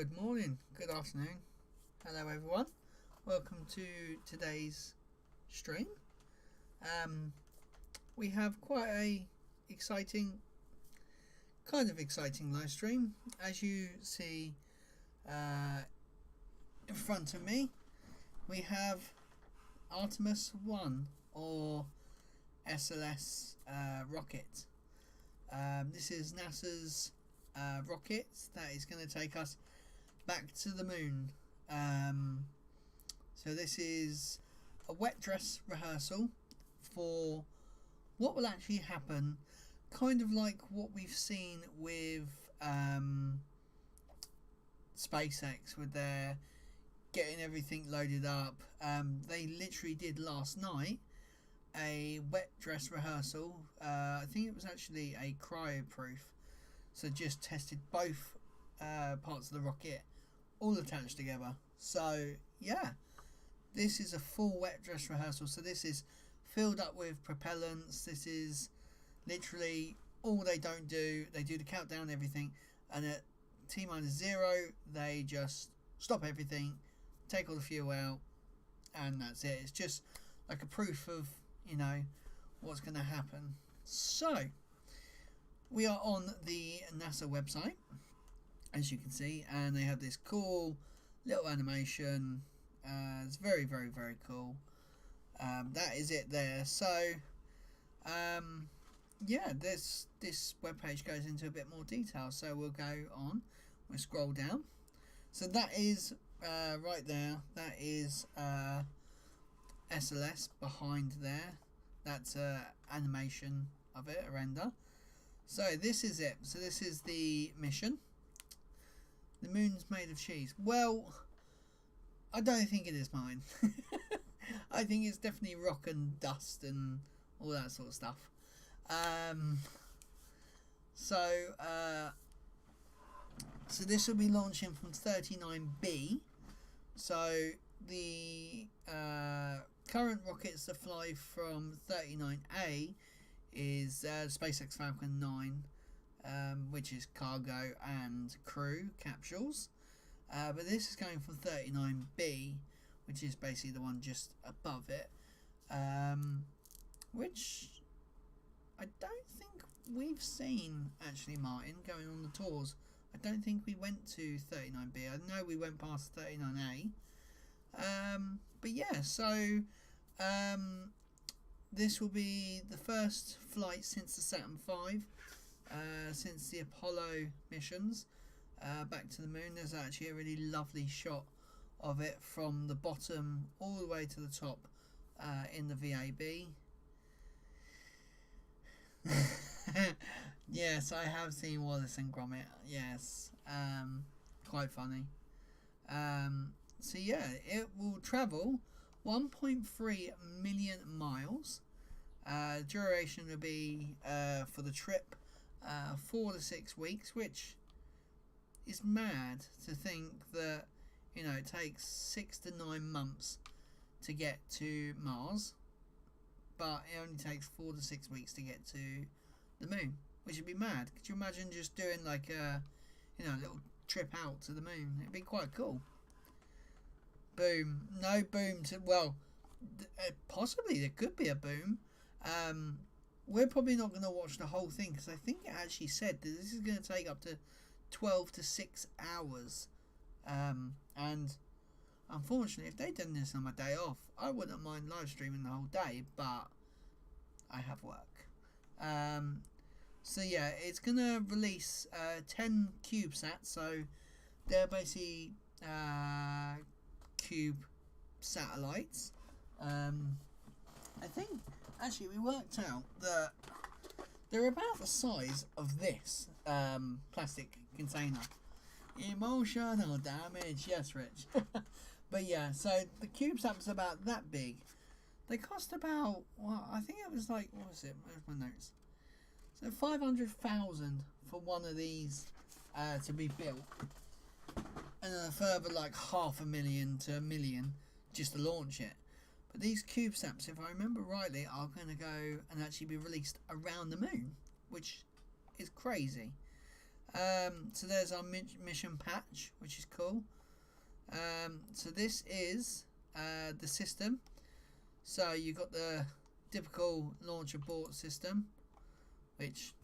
Good morning, good afternoon, hello everyone. Welcome to today's stream. We have quite a kind of exciting live stream. As you see in front of me, we have Artemis I or SLS rocket. This is NASA's rocket that is going to take us back to the moon. So this is a wet dress rehearsal for what will actually happen, kind of like what we've seen with SpaceX with their getting everything loaded up. They literally did last night a wet dress rehearsal. I think it was actually a cryo-proof, so just tested both parts of the rocket all attached together. So yeah, this is a full wet dress rehearsal. So this is filled up with propellants. This is literally all they don't do. They do the countdown, everything, and at T-0 they just stop everything, take all the fuel out, and that's it. It's just like a proof of, you know, what's going to happen. So we are on the NASA website, as you can see, and they have this cool little animation. It's very, very, very cool. That is it there. So yeah, this webpage goes into a bit more detail. So we'll go on, we'll scroll down. So that is right there. That is SLS behind there. That's animation of it, a render. So this is it. So this is the mission. The moon's made of cheese. Well, I don't think it is mine. I think it's definitely rock and dust and all that sort of stuff. So this will be launching from 39B. So the current rockets that fly from 39A is SpaceX Falcon 9, which is cargo and crew capsules. But this is going from 39B, which is basically the one just above it, which I don't think we've seen actually, Martin, going on the tours. I don't think we went to 39B. I know we went past 39A. But yeah, so this will be the first flight since the Saturn V, since the Apollo missions back to the moon. There's actually a really lovely shot of it from the bottom all the way to the top in the VAB. Yes, I have seen Wallace and Gromit. Yes, quite funny. So yeah, it will travel 1.3 million miles. Duration will be for the trip 4 to 6 weeks, which is mad to think that, you know, it takes 6 to 9 months to get to Mars, but it only takes 4 to 6 weeks to get to the moon, which would be mad. Could you imagine just doing like a, you know, little trip out to the moon? It'd be quite cool. Boom. No boom to, well, possibly there could be a boom. We're probably not going to watch the whole thing because I think it actually said that this is going to take up to 12 to 6 hours. And unfortunately, if they'd done this on my day off, I wouldn't mind live streaming the whole day, but I have work. So yeah, it's going to release 10 CubeSats. So they're basically cube satellites. I think actually we worked out that they're about the size of this plastic container. Emotional damage, yes, Rich. But yeah, so the CubeSats are about that big. They cost about, well, I think it was like, what was it? Where's my notes? So 500,000 for one of these to be built, and then a further like 500,000 to 1 million just to launch it. But these CubeSats, if I remember rightly, are going to go and actually be released around the moon, which is crazy. So there's our mission patch, which is cool. So this is the system. So you've got the typical launch abort system, which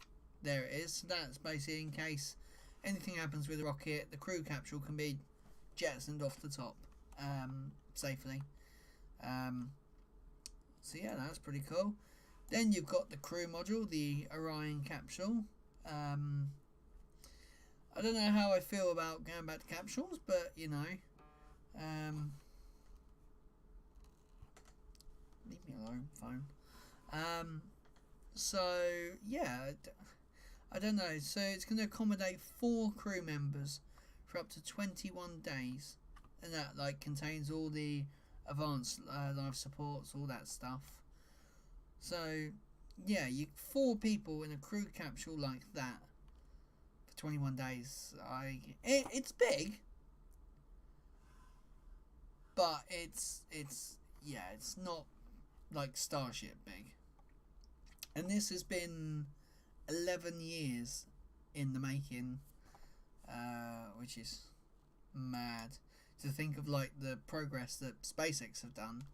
there it is. So that's basically in case anything happens with the rocket, the crew capsule can be jettisoned off the top safely. So yeah, that's pretty cool. Then you've got the crew module, the Orion capsule. I don't know how I feel about going back to capsules, but you know, leave me alone, phone. So yeah, I don't know. So it's going to accommodate 4 crew members for up to 21 days, and that like contains all the advanced life supports, all that stuff. So yeah, 4 people in a crew capsule like that for 21 days. It's big, but it's not like Starship big. And this has been 11 years in the making, which is mad to think of, like the progress that SpaceX have done.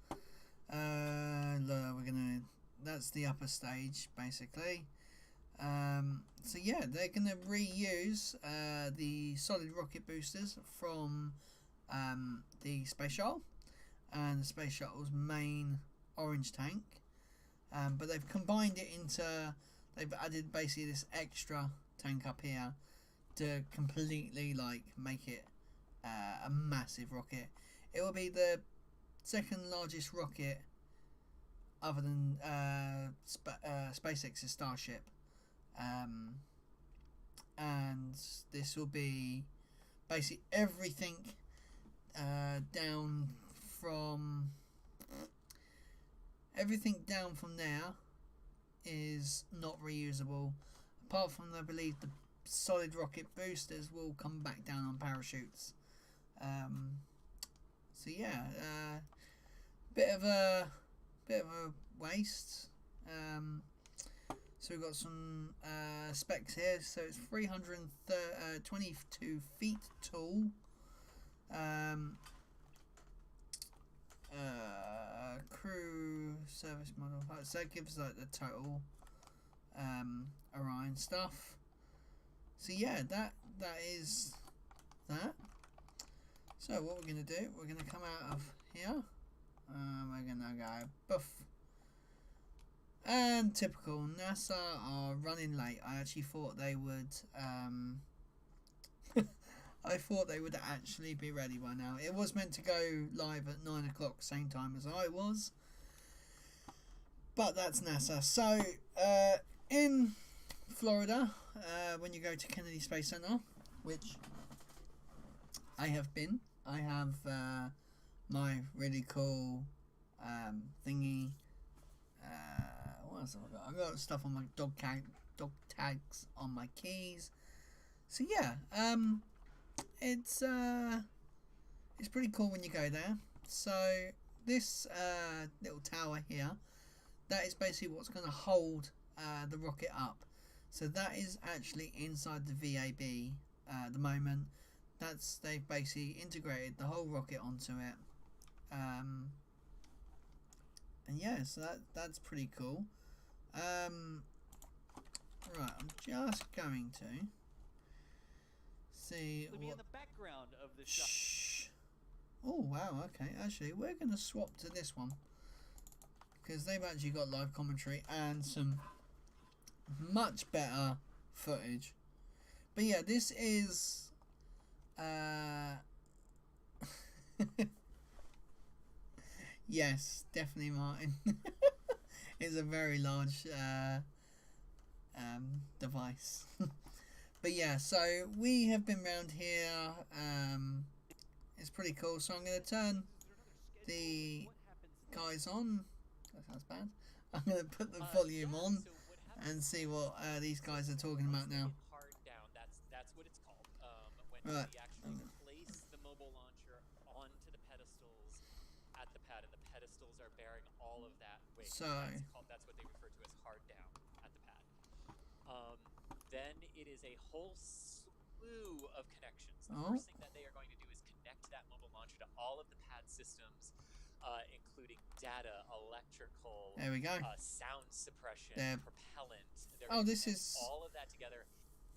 That's the upper stage basically. So yeah, they're gonna reuse the solid rocket boosters from the space shuttle and the space shuttle's main orange tank, but they've combined it into, they've added basically this extra tank up here to completely like make it a massive rocket. It will be the second largest rocket other than SpaceX's Starship, and this will be basically everything down from there is not reusable, apart from, I believe, the solid rocket boosters will come back down on parachutes. So yeah, bit of a waste. So we've got some specs here. So it's 322 feet tall. Crew service model. So it gives like the total Orion stuff. So yeah, that is that. So what we're gonna do? We're gonna come out of here. We're gonna go buff. And typical, NASA are running late. I actually thought they would. I thought they would actually be ready by now. It was meant to go live at 9 o'clock, same time as I was. But that's NASA. So, in Florida, when you go to Kennedy Space Center, which I have been, I have my really cool thingy. What else have I got? I got stuff on my dog tags on my keys. So yeah, it's pretty cool when you go there. So this little tower here, that is basically what's going to hold the rocket up. So that is actually inside the VAB at the moment. They've basically integrated the whole rocket onto it. And yeah, so that's pretty cool. Right, I'm just going to see what. In the background of the shot. Oh wow, okay. Actually, we're going to swap to this one because they've actually got live commentary and some much better footage. But yeah, this is yes, definitely Martin. It's a very large device. But yeah, so we have been round here. It's pretty cool. So I'm going to turn the guys on. That sounds bad. I'm going to put the volume on and see what these guys are talking about now. That's what it's called. When right. we actually place the mobile launcher onto the pedestals at the pad, and the pedestals are bearing all of that weight. So that's what they refer to as hard down at the pad. Then it is a whole slew of connections. The Oh. first thing that they are going to do is connect that mobile launcher to all of the pad systems, including data, electrical, There we go. sound suppression, There. propellant. They're Oh, going to this connect is all of that together,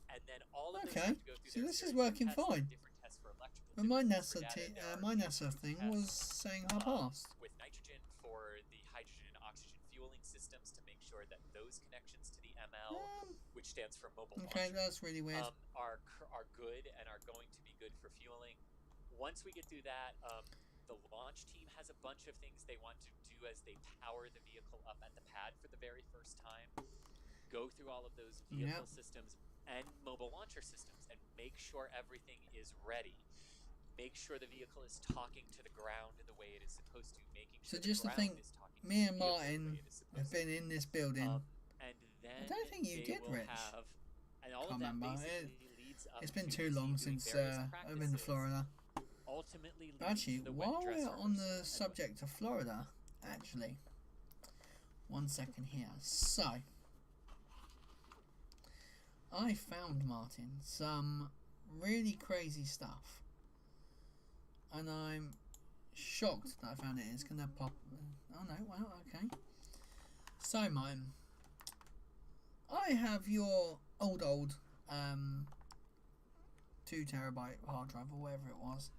and then all of those okay. have to go through So their this is series of working tests, fine. different tests for electrical, But my different tests for NASA, data. There are my NASA in-situ thing tests, was saying I passed. with nitrogen for the hydrogen and oxygen fueling systems to make sure that those connections to the ML, which stands for mobile Okay, launcher, that's really weird. are good and are going to be good for fueling. Once we get through that, the launch team has a bunch of things they want to do as they power the vehicle up at the pad for the very first time. Go through all of those vehicle systems and mobile launcher systems and make sure everything is ready. Make sure the vehicle is talking to the ground the way it is supposed to. Making sure So just the to ground think, is talking me to and the vehicle Martin the way it is supposed have been in this building. and then I don't think you they did, will Rich. have, and all Can't of that remember. basically leads up It's been to too the long team doing since various I've been to practices, Florida. ultimately leading Actually, to the wet while dress we're on rehearsal. the subject of Florida, actually, 1 second here. So, I found, Martin, some really crazy stuff. And I'm shocked that I found it. It's going to pop. Oh no, well, okay. So, Martin, I have your old 2 terabyte hard drive or whatever it was.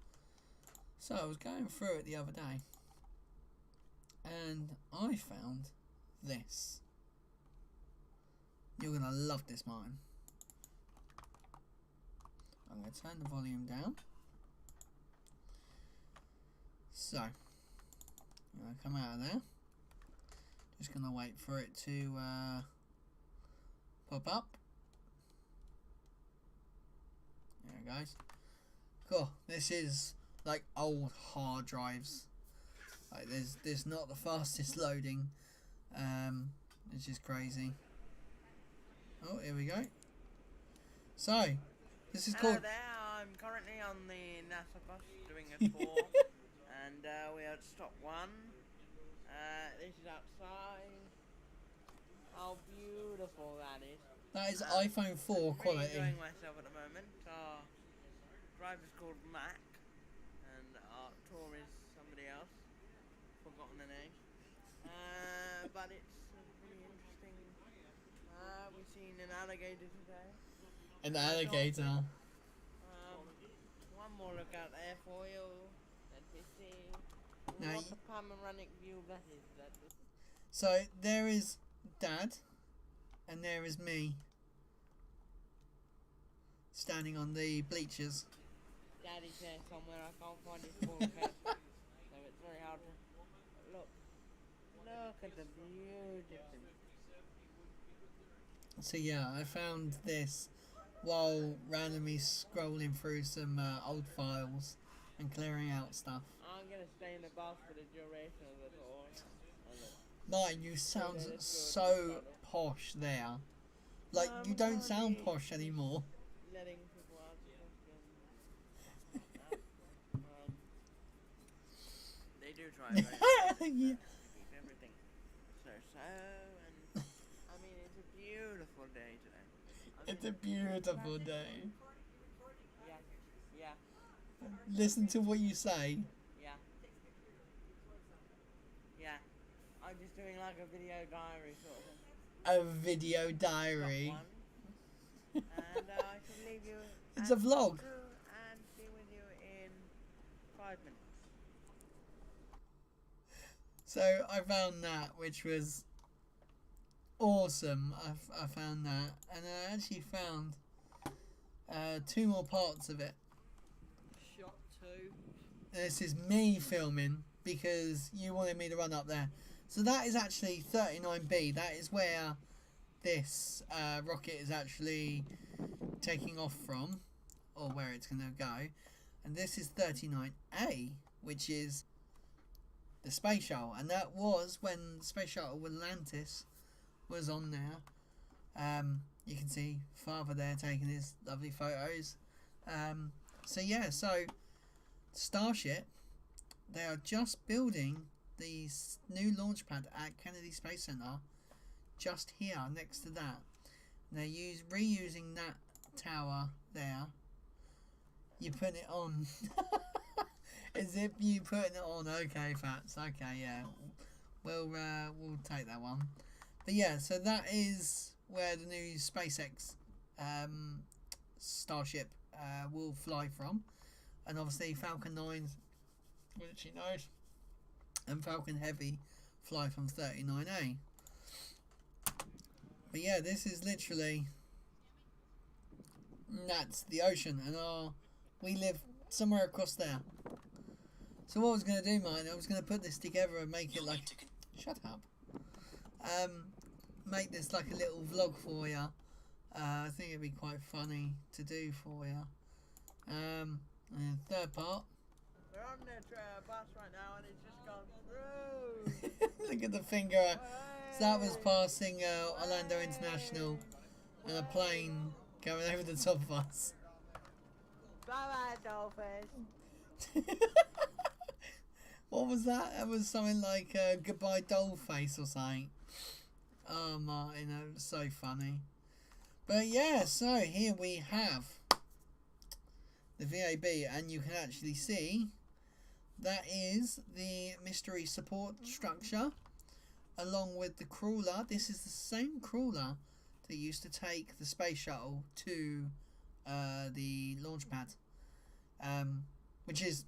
So I was going through it the other day and I found this. You're going to love this, Martin. I'm going to turn the volume down. So, I'm going to come out of there. Just going to wait for it to pop up. There it goes. Cool. This is like old hard drives. Like there's not the fastest loading. It's just crazy. Oh, here we go. So, this is Hello called. there, I'm currently on the NASA bus doing a tour, and we are at stop 1. This is outside. How beautiful that is. That is iPhone 4 Really quality. enjoying myself at the moment. Our driver's called Mac, and our tour is somebody else. Forgotten the name. But it's really interesting. We've seen an alligator today. An alligator. One more look out there for you. Let me see. Now What a panoramic view that is. So there is Dad, and there is me, standing on the bleachers. Daddy's there somewhere. I can't find his ball cap, so it's very hard to look. Look at the beautiful. So yeah, I found this while randomly scrolling through some old files and clearing out stuff. I'm gonna stay in the bus for the duration of the tour. Martin, you sound so posh there. Like, you don't sound posh anymore. Letting people ask questions. They do try very hard to Yeah. keep everything so, and I mean, it's a beautiful day today. It's a beautiful day. Yeah. Listen to what you say. Yeah. I'm just doing like a video diary sort of thing. A video diary. And I shall leave you. It's a vlog. And be with you in 5 minutes. So I found that, which was awesome. I found that, and I actually found 2 more parts of it. Shot 2. This is me filming because you wanted me to run up there. So that is actually 39B. That is where this rocket is actually taking off from, or where it's going to go. And this is 39A, which is the space shuttle. And that was when the space shuttle with Atlantis was on there. You can see Father there taking his lovely photos. So yeah, so Starship, they are just building the new launch pad at Kennedy Space Center, just here next to that. And they're reusing that tower there You put it on. As if you putting it on. Okay, Fats. Okay, yeah. We'll take that one. But yeah, so that is where the new SpaceX Starship will fly from. And obviously Falcon 9, which you know, and Falcon Heavy fly from 39A. But yeah, this is literally, that's the ocean, and we live somewhere across there. So what I was going to do, mate, I was going to put this together and make it like, shut up, make this like a little vlog for you. I think it'd be quite funny to do for you. And the third part. We're on the bus right now and it's just gone through. Look at the finger. So that was passing Orlando International and a plane going over the top of us. Bye bye, dolphins. What was that? That was something like goodbye doll face or something. Oh Martin, that was so funny. But yeah, so here we have the VAB, and you can actually see that is the mystery support structure along with the crawler. This is the same crawler that used to take the space shuttle to the launch pad, which is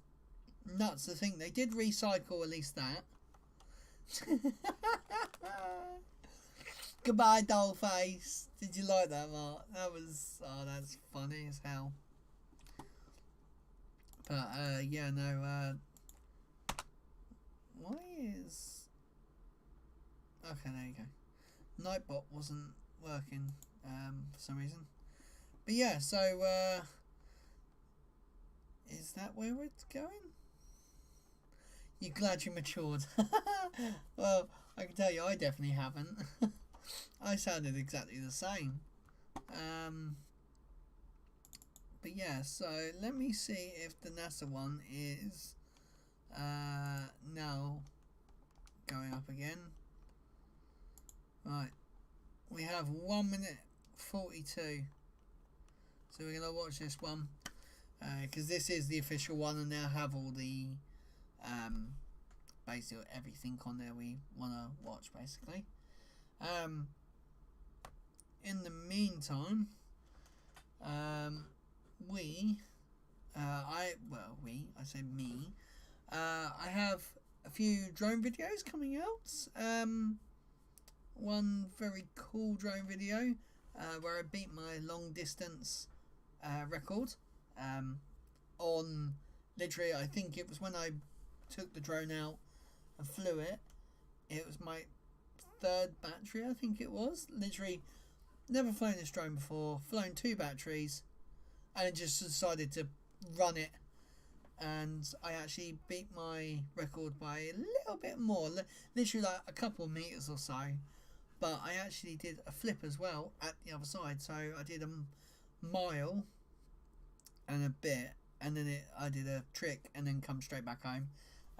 nuts to think they did recycle at least that. Goodbye dollface. Did you like that, Mark? That was, that's funny as hell. But yeah, no, why is, okay, there you go. Nightbot wasn't working for some reason. But yeah, so is that where it's going? You're glad you matured. Well, I can tell you I definitely haven't. I sounded exactly the same. But yeah, so let me see if the NASA one is now going up again. Right, we have 1 minute 42. So we're going to watch this one. Because this is the official one, and they'll have all the basically everything on there we want to watch, basically. In the meantime, I say me, I have a few drone videos coming out. One very cool drone video where I beat my long distance record on, literally, I think it was when I took the drone out and flew it. It was my third battery, I think it was. Literally never flown this drone before, flown 2 batteries, and it just decided to run it, and I actually beat my record by a little bit more, literally like a couple of meters or so. But I actually did a flip as well at the other side, so I did a mile and a bit, and then I did a trick and then come straight back home.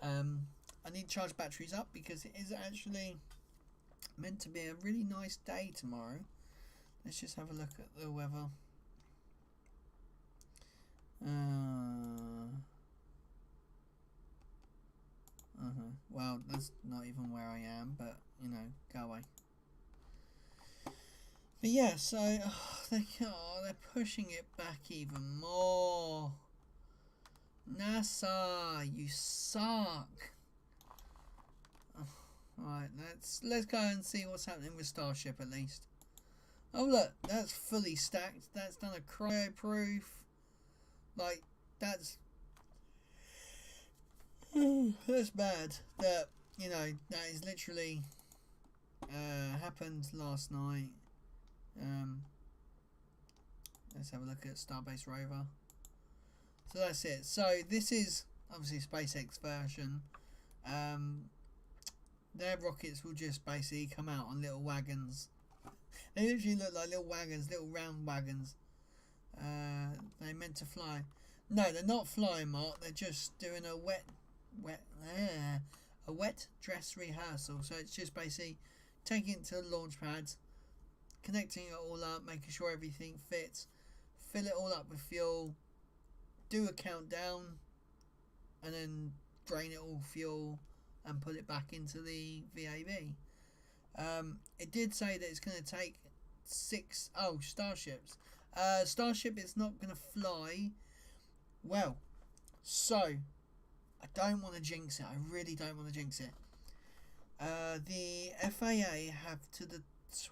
I need to charge batteries up because it is actually meant to be a really nice day tomorrow. Let's just have a look at the weather. Well, that's not even where I am, but you know, go away. But yeah, so they're pushing it back even more. NASA, you suck. Right, let's go and see what's happening with Starship at least. Oh look, that's fully stacked. That's done a cryo proof. Like, that's bad. That, you know, that is literally happened last night. Let's have a look at Starbase Rover. So that's it. So this is obviously SpaceX version. Their rockets will just basically come out on little wagons. They literally look like little wagons, little round wagons. They're meant to fly. No, they're not flying, Mark. They're just doing a wet dress rehearsal. So it's just basically taking it to the launch pad, connecting it all up, making sure everything fits, fill it all up with fuel, do a countdown, and then drain it all fuel and put it back into the VAB. It did say that it's going to take 6... Oh, Starships. Starship is not going to fly. Well, so, I don't want to jinx it. I really don't want to jinx it. The FAA have to the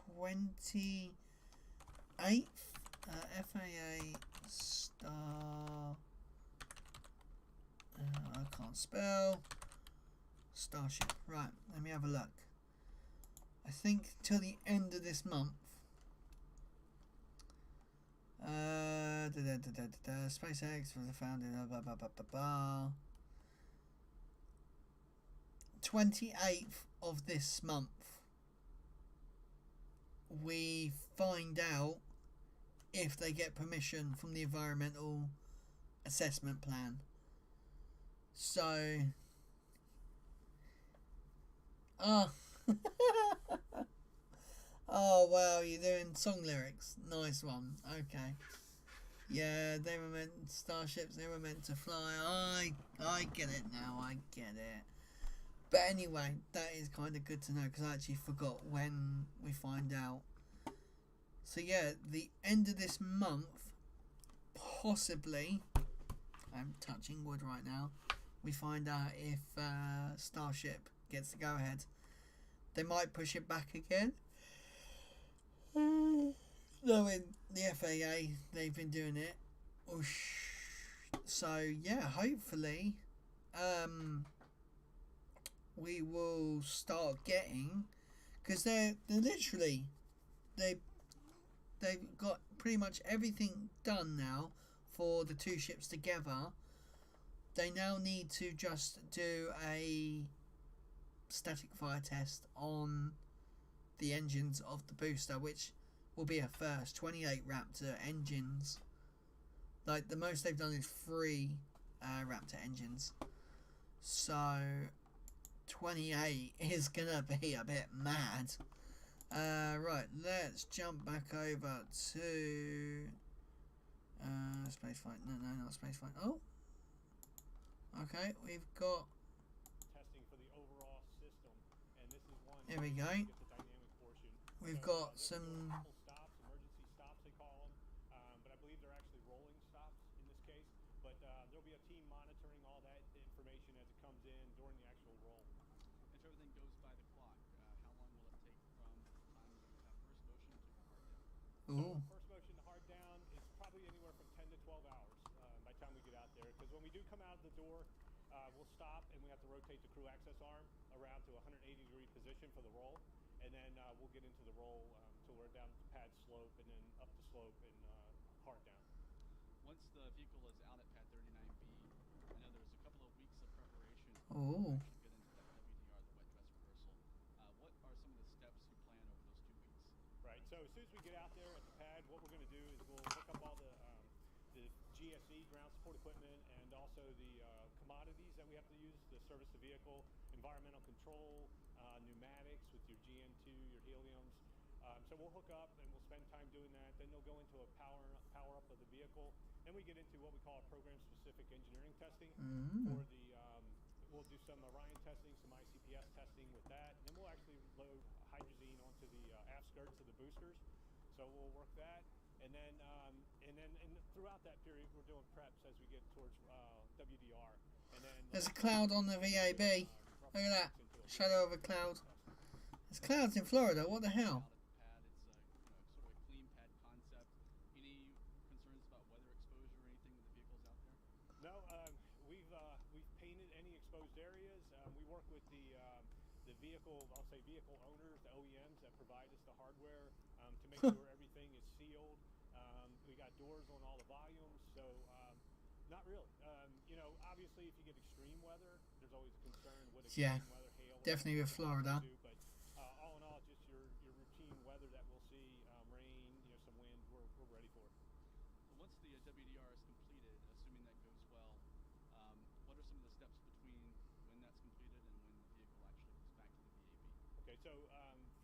28th. FAA Star... I can't spell. Starship. Right, let me have a look. I think till the end of this month. SpaceX was founded. 28th of this month. We find out if they get permission from the environmental assessment plan. So, oh wow, you're doing song lyrics. Nice one. Okay. Yeah, they were meant starships. They were meant to fly. I get it now. I get it. But anyway, that is kind of good to know because I actually forgot when we find out. So yeah, the end of this month, possibly. I'm touching wood right now. We find out if Starship gets the go-ahead. They might push it back again. Knowing the FAA, they've been doing it. So yeah, hopefully, we will start getting, because they're literally, they've got pretty much everything done now for the two ships together. They now need to just do a static fire test on the engines of the booster, which will be a first. 28 Raptor engines. Like, the most they've done is 3 Raptor engines. So 28 is gonna be a bit mad. Right, let's jump back over to spaceflight. No, not spaceflight. Oh, okay, we've got testing for the overall system, and this is one. Here we go. Get the dynamic portion. We've So, got there's some. a couple stops, emergency stops they call them, but I believe they're actually rolling stops in this case. But there'll be a team monitoring all that information as it comes in during the actual roll. If everything goes by the clock, how long will it take from the time you have first motion to hard down? Ooh. So first motion to hard down is probably anywhere from 10 to 12 hours by the time we get out there. Because when we do come out of the door, we'll stop and we have to rotate the crew access arm around to a 180-degree position for the roll. And then we'll get into the roll till we're down the pad slope and then up the slope and hard down. Once the vehicle is out at pad 39B, I know there's a couple of weeks of preparation Ooh. to get into that WDR, the wet dress rehearsal. What are some of the steps you plan over those 2 weeks? Right. So as soon as we get out there at the pad, what we're going to do is we'll hook up all the GSE, ground support equipment, and also the commodities that we have to use to service the vehicle, environmental control, pneumatics with your GN2, your heliums. So we'll hook up and we'll spend time doing that. Then they'll go into a power up of the vehicle. Then we get into what we call program-specific engineering testing for the. We'll do some Orion testing, some ICPS testing with that, and then we'll actually load hydrazine onto the aft skirts of the boosters. So we'll work that, and then throughout that period, we're doing preps as we get towards WDR. And then There's a cloud on the VAB. Look at that. Shadow of a cloud. There's clouds in Florida. What the hell? Out at the pad, it's sort of a clean pad concept. Any concerns about weather exposure or anything when the vehicle's out there? No, we've painted any exposed areas. We work with the vehicle, I'll say vehicle owners, the OEMs that provide us the hardware to make sure everything is sealed. We got doors on all the volumes, so not really. Obviously, if you get extreme weather, there's always a concern with extreme weather, hail. Definitely with Florida. But all in all, just your routine weather that we'll see, rain, some wind, we're ready for it. But once the WDR is completed, assuming that goes well, what are some of the steps between when that's completed and when the vehicle actually goes back to the VAB? Okay, so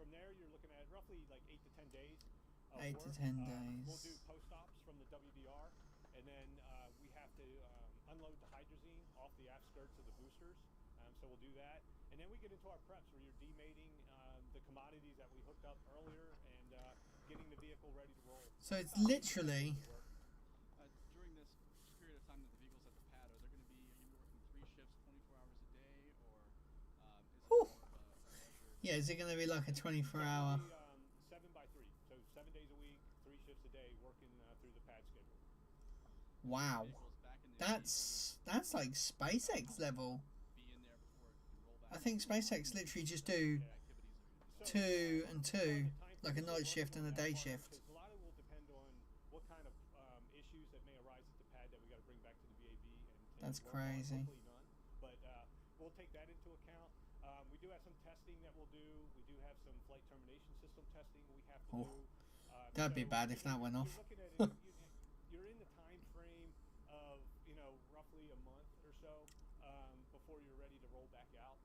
from there, you're looking at roughly like 8 to 10 days. 8 to 10 days. We'll do post-ops from the WDR, and and then we have to unload the hydrazine off the aft skirts of the boosters. So we'll do that, and then we get into our preps where you're demating the commodities that we hooked up earlier and getting the vehicle ready to roll. So it's literally. During this period of time that the vehicle's at the pad, are you going to be working 3 shifts, 24 hours a day, or is it Whew. more of a measured? Yeah, is it going to be like a 24-hour? 7 by 3, so 7 days a week, 3 shifts a day, working through the pad schedule. Wow, Vehicle's back in the that's like SpaceX level. be in there before it can roll back. I think SpaceX literally just do Activities are 2 going to be and 2, like a night shift and a day shift. A lot of it will depend on what kind of issues that may arise at the pad that we got to bring back to the VAB and That's work on. crazy. Hopefully none, but we'll take that into account. We do have some testing that we'll do. We do have some flight termination system testing we have to do. That'd be bad if that went off. You're looking at it, you're in the time frame of roughly a month or so before you're ready to roll back out.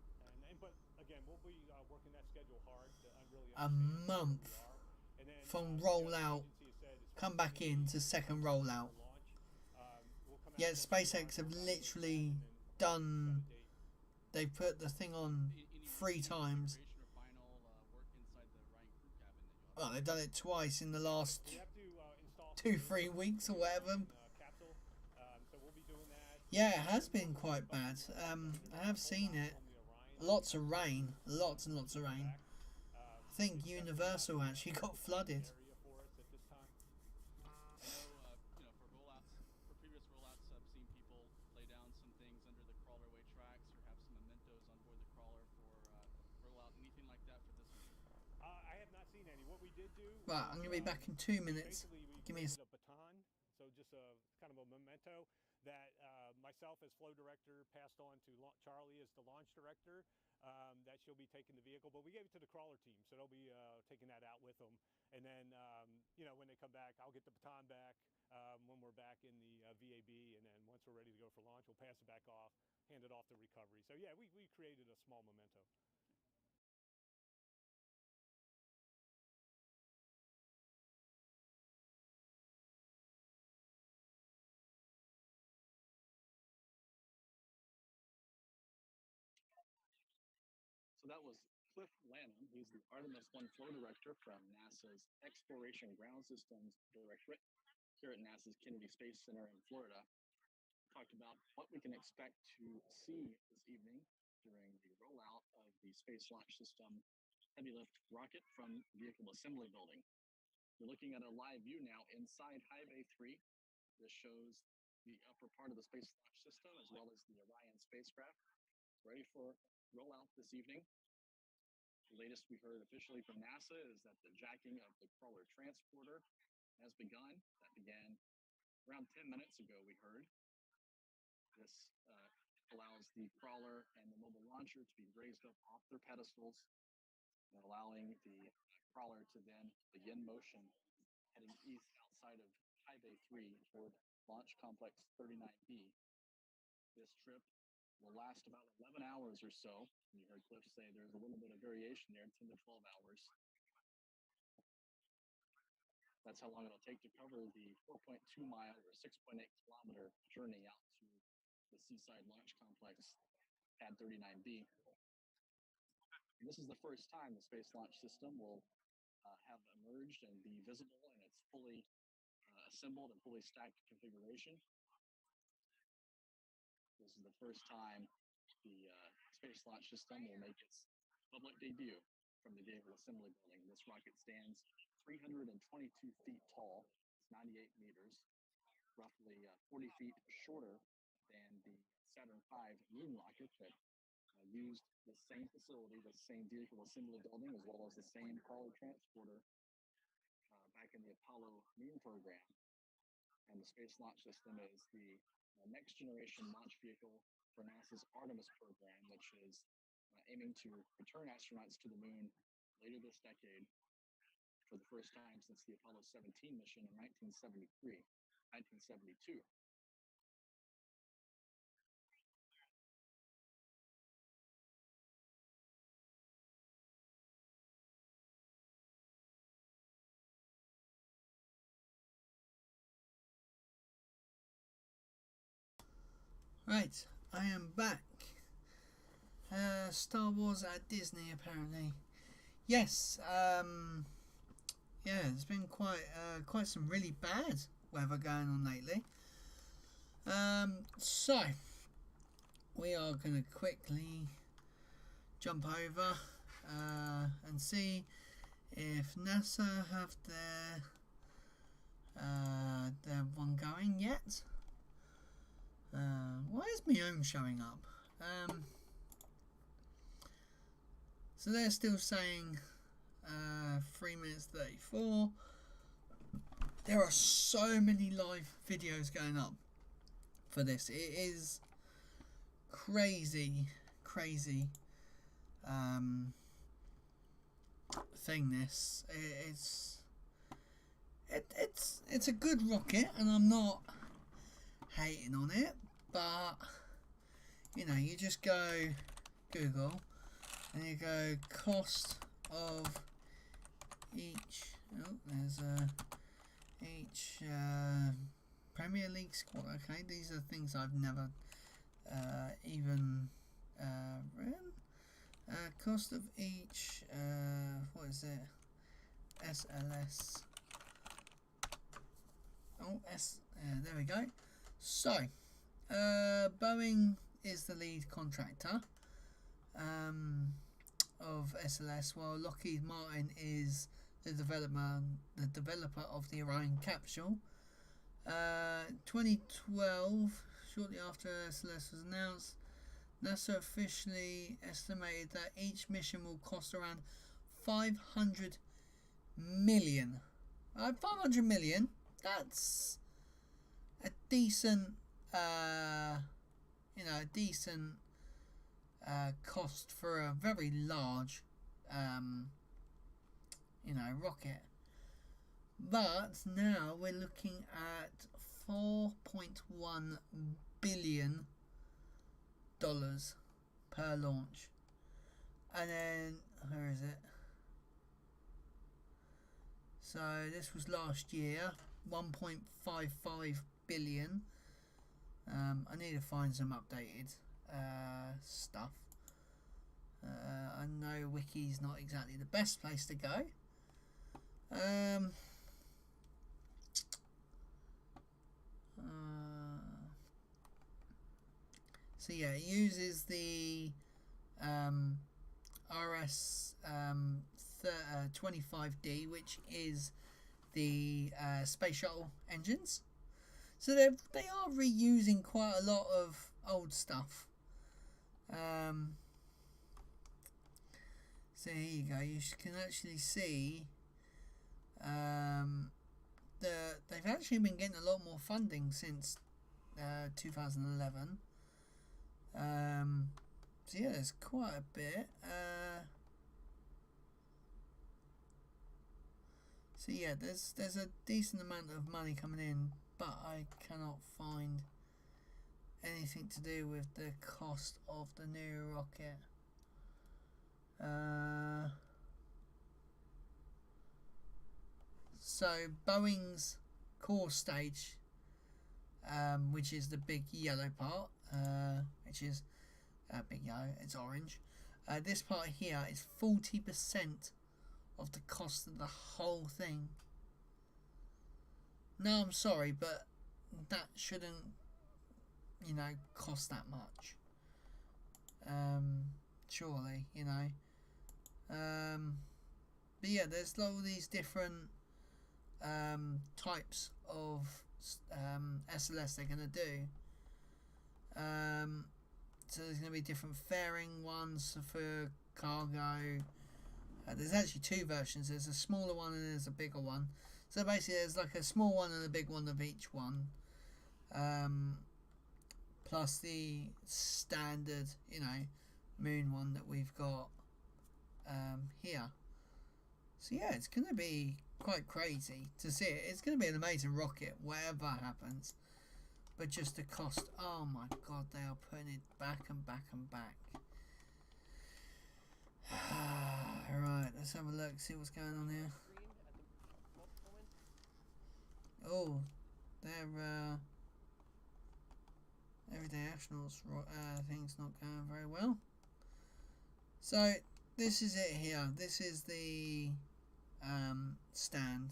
But again, we'll be working that schedule hard to really A understand where month we are. And then, from the rollout, agency has said as come far as back into second rollout. launch, we'll come out Yeah, with SpaceX have a literally and then done. set a date. They put the thing on any 3 times. configuration or final work inside the Orion crew cabin that you'll Well, they've done it twice in the last We have to install 2-3 weeks or whatever. capsule, so we'll be doing that. Yeah, it has been quite bad. I have seen it. Lots of rain, lots and lots of rain. I think Universal actually got flooded. Area for us at this time. I know, for rollouts, for previous rollouts, I've seen people lay down some things under the crawlerway tracks or have some mementos on board the crawler for rollout. Anything like that for this mission? I have not seen any. What we did do. Right, I'm going to be back in 2 minutes. Basically, we Give me a created a baton, so just a kind of a memento that myself as flow director passed on to Charlie as the launch director. That she'll be taking the vehicle, but we gave it to the crawler team, so they'll be taking that out with them. And then, when they come back, I'll get the baton back when we're back in the VAB, and then once we're ready to go for launch, we'll pass it back off, hand it off to recovery. So yeah, we created a small memento. So that was Cliff Lanham. He's the Artemis I flow director from NASA's Exploration Ground Systems Directorate here at NASA's Kennedy Space Center in Florida. Talked about what we can expect to see this evening during the rollout of the Space Launch System heavy lift rocket from Vehicle Assembly Building. You're looking at a live view now inside High Bay 3. This shows the upper part of the Space Launch System as well as the Orion spacecraft ready for rollout this evening. The latest we heard officially from NASA is that the jacking of the crawler transporter has begun. That began around 10 minutes ago, we heard. This allows the crawler and the mobile launcher to be raised up off their pedestals, and allowing the crawler to then begin motion heading east outside of High Bay 3 toward Launch Complex 39B. This trip will last about 11 hours or so. You heard Cliff say there's a little bit of variation there, 10 to 12 hours. That's how long it'll take to cover the 4.2 mile or 6.8 kilometer journey out to the Seaside Launch Complex, Pad 39B. And this is the first time the Space Launch System will have emerged and be visible in its fully assembled and fully stacked configuration. This is the first time the Space Launch System will make its public debut from the Vehicle Assembly Building. This rocket stands 322 feet tall. It's 98 meters, roughly 40 feet shorter than the Saturn V moon rocket that used the same facility, the same Vehicle Assembly Building, as well as the same crawler transporter back in the Apollo moon program. And the Space Launch System is the next generation launch vehicle for NASA's Artemis program, which is aiming to return astronauts to the moon later this decade for the first time since the Apollo 17 mission in 1972. Right, I am back. Star Wars at Disney, apparently. Yes, yeah, there's been quite some really bad weather going on lately. So we are going to quickly jump over and see if NASA have their one going yet. Why is my own showing up? So they're still saying 3 minutes 34. There are so many live videos going up for this. It is crazy thing. This it's a good rocket, and I'm not hating on it, but you know, you just go Google and you go cost of each. Oh, there's each Premier League squad. Okay, these are things I've never even read. Cost of each. What is it? SLS. Oh, there we go. So, Boeing is the lead contractor of SLS, while Lockheed Martin is the developer of the Orion capsule. 2012, shortly after SLS was announced, NASA officially estimated that each mission will cost around 500 million. 500 million. That's a decent, cost for a very large, rocket. But now we're looking at $4.1 billion per launch. And then, where is it? So this was last year, 1.55 billion. I need to find some updated stuff. I know Wiki's not exactly the best place to go. So yeah, it uses the RS 25D, which is the space shuttle engines. So they are reusing quite a lot of old stuff. So here you go. You can actually see they've actually been getting a lot more funding since 2011. So yeah, there's quite a bit. So yeah, there's a decent amount of money coming in, but I cannot find anything to do with the cost of the new rocket. So Boeing's core stage, which is the big yellow part, which is big yellow, it's orange. This part here is 40% of the cost of the whole thing. No, I'm sorry, but that shouldn't, cost that much. Surely, but yeah, there's all these different types of SLS they're gonna do. So there's gonna be different fairing ones for cargo. There's actually 2 versions. There's a smaller one and there's a bigger one. So basically there's like a small one and a big one of each one. Plus the standard, moon one that we've got here. So yeah, it's going to be quite crazy to see it. It's going to be an amazing rocket, whatever happens. But just the cost, oh my god, they are putting it back and back and back. Alright, let's have a look, see what's going on here. Oh, they're Everyday astronauts things not going very well. So this is it here. This is the stand.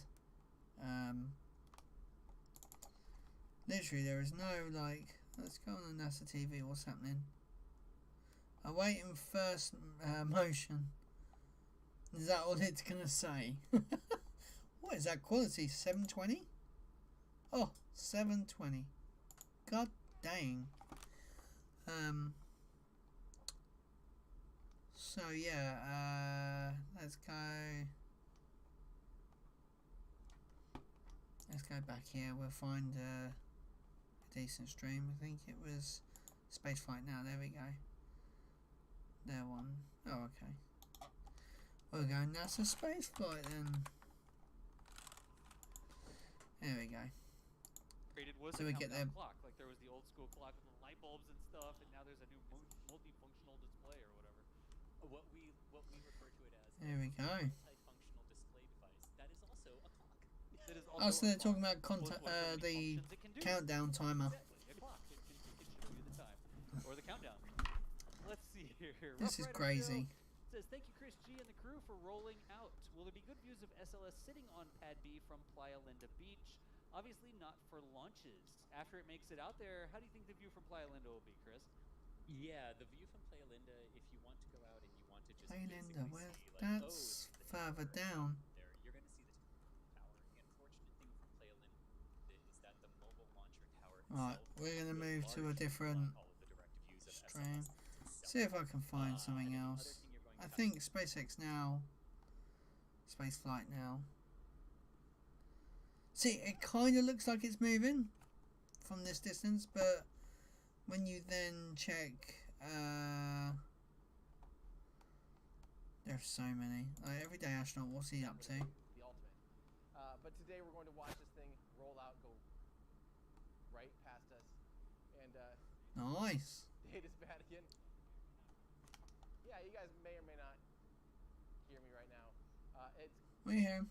Literally, there is no like. Let's go on the NASA TV. What's happening? Awaiting first motion. Is that all it's gonna say? What is that quality? 720? Oh, 720. God dang. So yeah, let's go back here. We'll find a decent stream. I think it was Spaceflight Now. There we go. There one. Oh, okay. We'll go NASA Spaceflight then. There we go. Created was So a we get countdown there. clock, like there was the old school clock with the light bulbs and stuff, and now there's a new multifunctional display or whatever. What we refer to it as There we go. multifunctional display device. That is also a clock. That is Oh, so a they're talking clock. about Well, it's one of the functions it can do. countdown timer. Exactly, a clock. It can show you the time or the countdown. Let's see here. This is Rough Rider crazy. Joe says, thank you, Chris G and the crew for rolling out. Will there be good views of SLS sitting on Pad B from Playa Linda Beach? Obviously not for launches. After it makes it out there, how do you think the view from Playa Linda will be, Chris? Yeah, the view from Playa Linda, if you want to go out and you want to just Playa Linda, basically where? see, like, That's this is the further tower. down. There, you're going to see the tower. The unfortunate thing from Playa Linda is that the mobile launcher tower Right, itself we're gonna is move to a large, different all of the direct views of stream. SLS itself. See if I can find something and then the else. other thing you're going I to think SpaceX Now, Spaceflight Now. See, it kind of looks like it's moving from this distance, but when you then check, there's so many. Like Everyday Astronaut, what's he up to? The ultimate. But today we're going to watch this thing roll out, go right past us, and Nice. data's bad again. Yeah, you guys may or may not hear me right now. It's We hear him.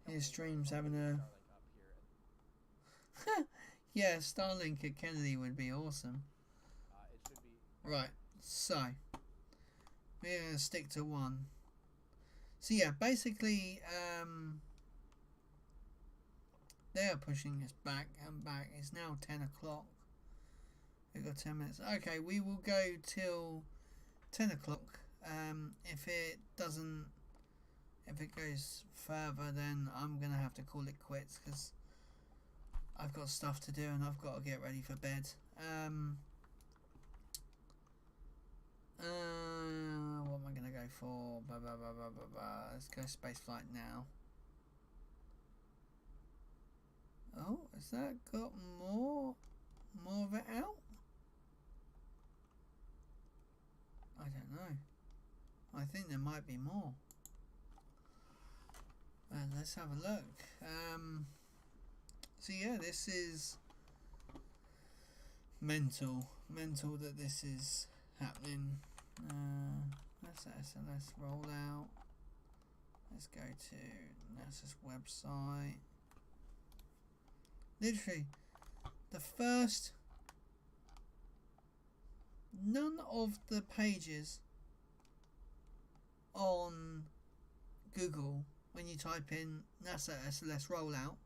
His stream's having a... Starlink up here. Yeah, Starlink at Kennedy would be awesome. It should be. Right, so we're gonna stick to one. So yeah, basically, they're pushing us back and back. It's now 10 o'clock. We've got 10 minutes. Okay, we will go till 10 o'clock. If it goes further, then I'm gonna have to call it quits because I've got stuff to do and I've got to get ready for bed. What am I gonna go for? Let's go Spaceflight Now. Oh, has that got more of it out? I don't know. I think there might be more. Let's have a look. So yeah, this is mental that this is happening. That's SLS rollout. Let's go to NASA's website. Literally, the first, none of the pages on Google when you type in NASA SLS rollout.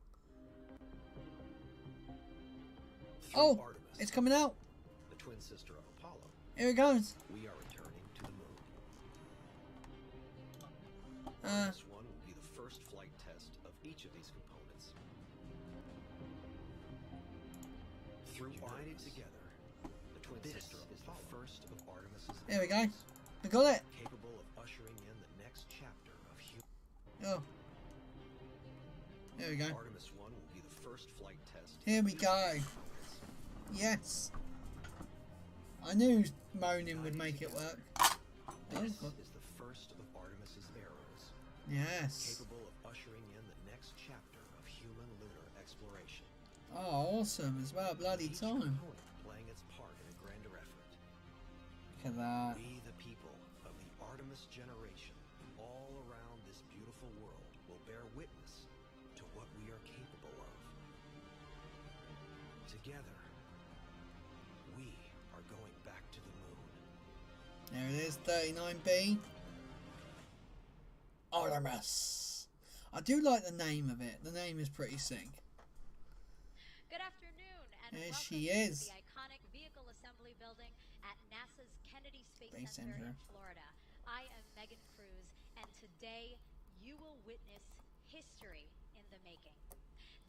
Oh, Artemis, it's coming out. the twin sister of Apollo. Here it goes. We are returning to the moon. Artemis I will be the first flight test of each of these components. United together, the twin sister of Apollo is the first of Artemis's There we go. arrows, We got it. capable of ushering in the next chapter of human. Oh. There we go. Artemis I will be the first flight test. Here of we each go. of these components. Yes. I knew moaning would make it work. Oh, This God. is the first of Artemis's arrows, Yes. capable of ushering in the next chapter of human lunar exploration. Oh, awesome as well. Bloody Each time. component playing its part in a grander effort. Look at that. We, the people of the Artemis generation, all around this beautiful world, will bear witness to what we are capable of. Together, There it is, 39B. Artemis. I do like the name of it. The name is pretty sick. Good afternoon, and There welcome she to is. the iconic Vehicle Assembly Building at NASA's Kennedy Space Space Center Center. in Florida. I am Megan Cruz, and today you will witness history in the making.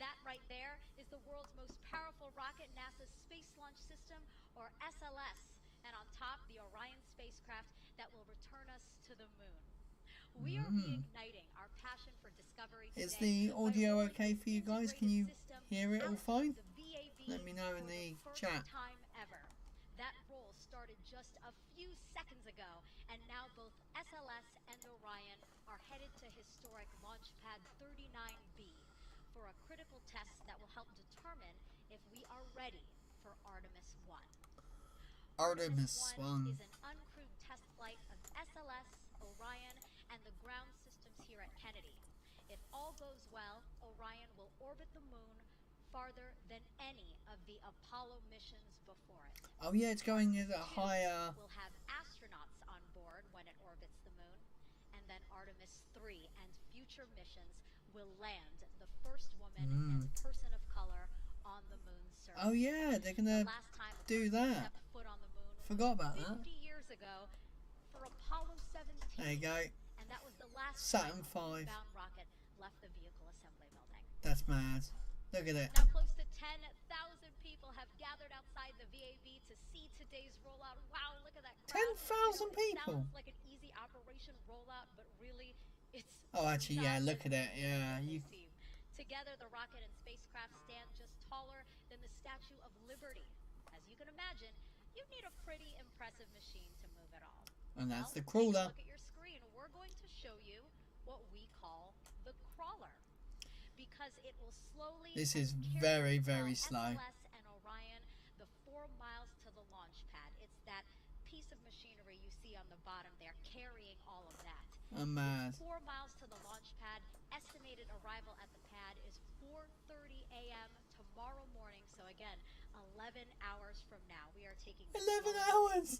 That right there is the world's most powerful rocket, NASA's Space Launch System, or SLS, and on top, the Orion spacecraft that will return us to the moon. We are reigniting our passion for discovery today. Is the by audio rolling okay this for you guys? Can integrated you system hear it all out fine? the VAB Let me know in for the first chat. time ever. That roll started just a few seconds ago, and now both SLS and Orion are headed to historic launchpad 39B for a critical test that will help determine if we are ready for Artemis I. Artemis I 1. is an uncrewed test flight of SLS, Orion, and the ground systems here at Kennedy. If all goes well, Orion will orbit the moon farther than any of the Apollo missions before it. Oh yeah, it's going at a higher... We'll have astronauts on board when it orbits the moon, and then Artemis III and future missions will land the first woman and person of color on the moon's surface. Oh yeah, they're gonna The last time a do person that. stepped foot on the moon was Forgot about 50 that. years ago for Apollo 17. There you go. And that was the last Saturn time a V. bound rocket left the vehicle assembly building. That's mad. Look at it. Now close to 10,000 people have gathered outside the VAB to see today's rollout. Wow, look at that crowd. 10,000 It people. sounds like an easy operation rollout, but really it's Oh, actually, yeah, not look at it. Yeah, you... team. Together, the rocket and spacecraft stand just taller than the Statue of Liberty. As you can imagine, you'd need a pretty impressive machine to move it all. And that's the Take a crawler. look at your screen. We're going to show you what we call the crawler, because it will slowly. This is and very, carefully very crawl slow. SLS and Orion the 4 miles to the launch pad. It's that piece of machinery you see on the bottom there carrying all of that. I'm mad. 4 miles to the launch pad. Estimated arrival at the pad is 4:30 a.m. tomorrow morning. So again, 11 hours from now. We are taking 11 hours.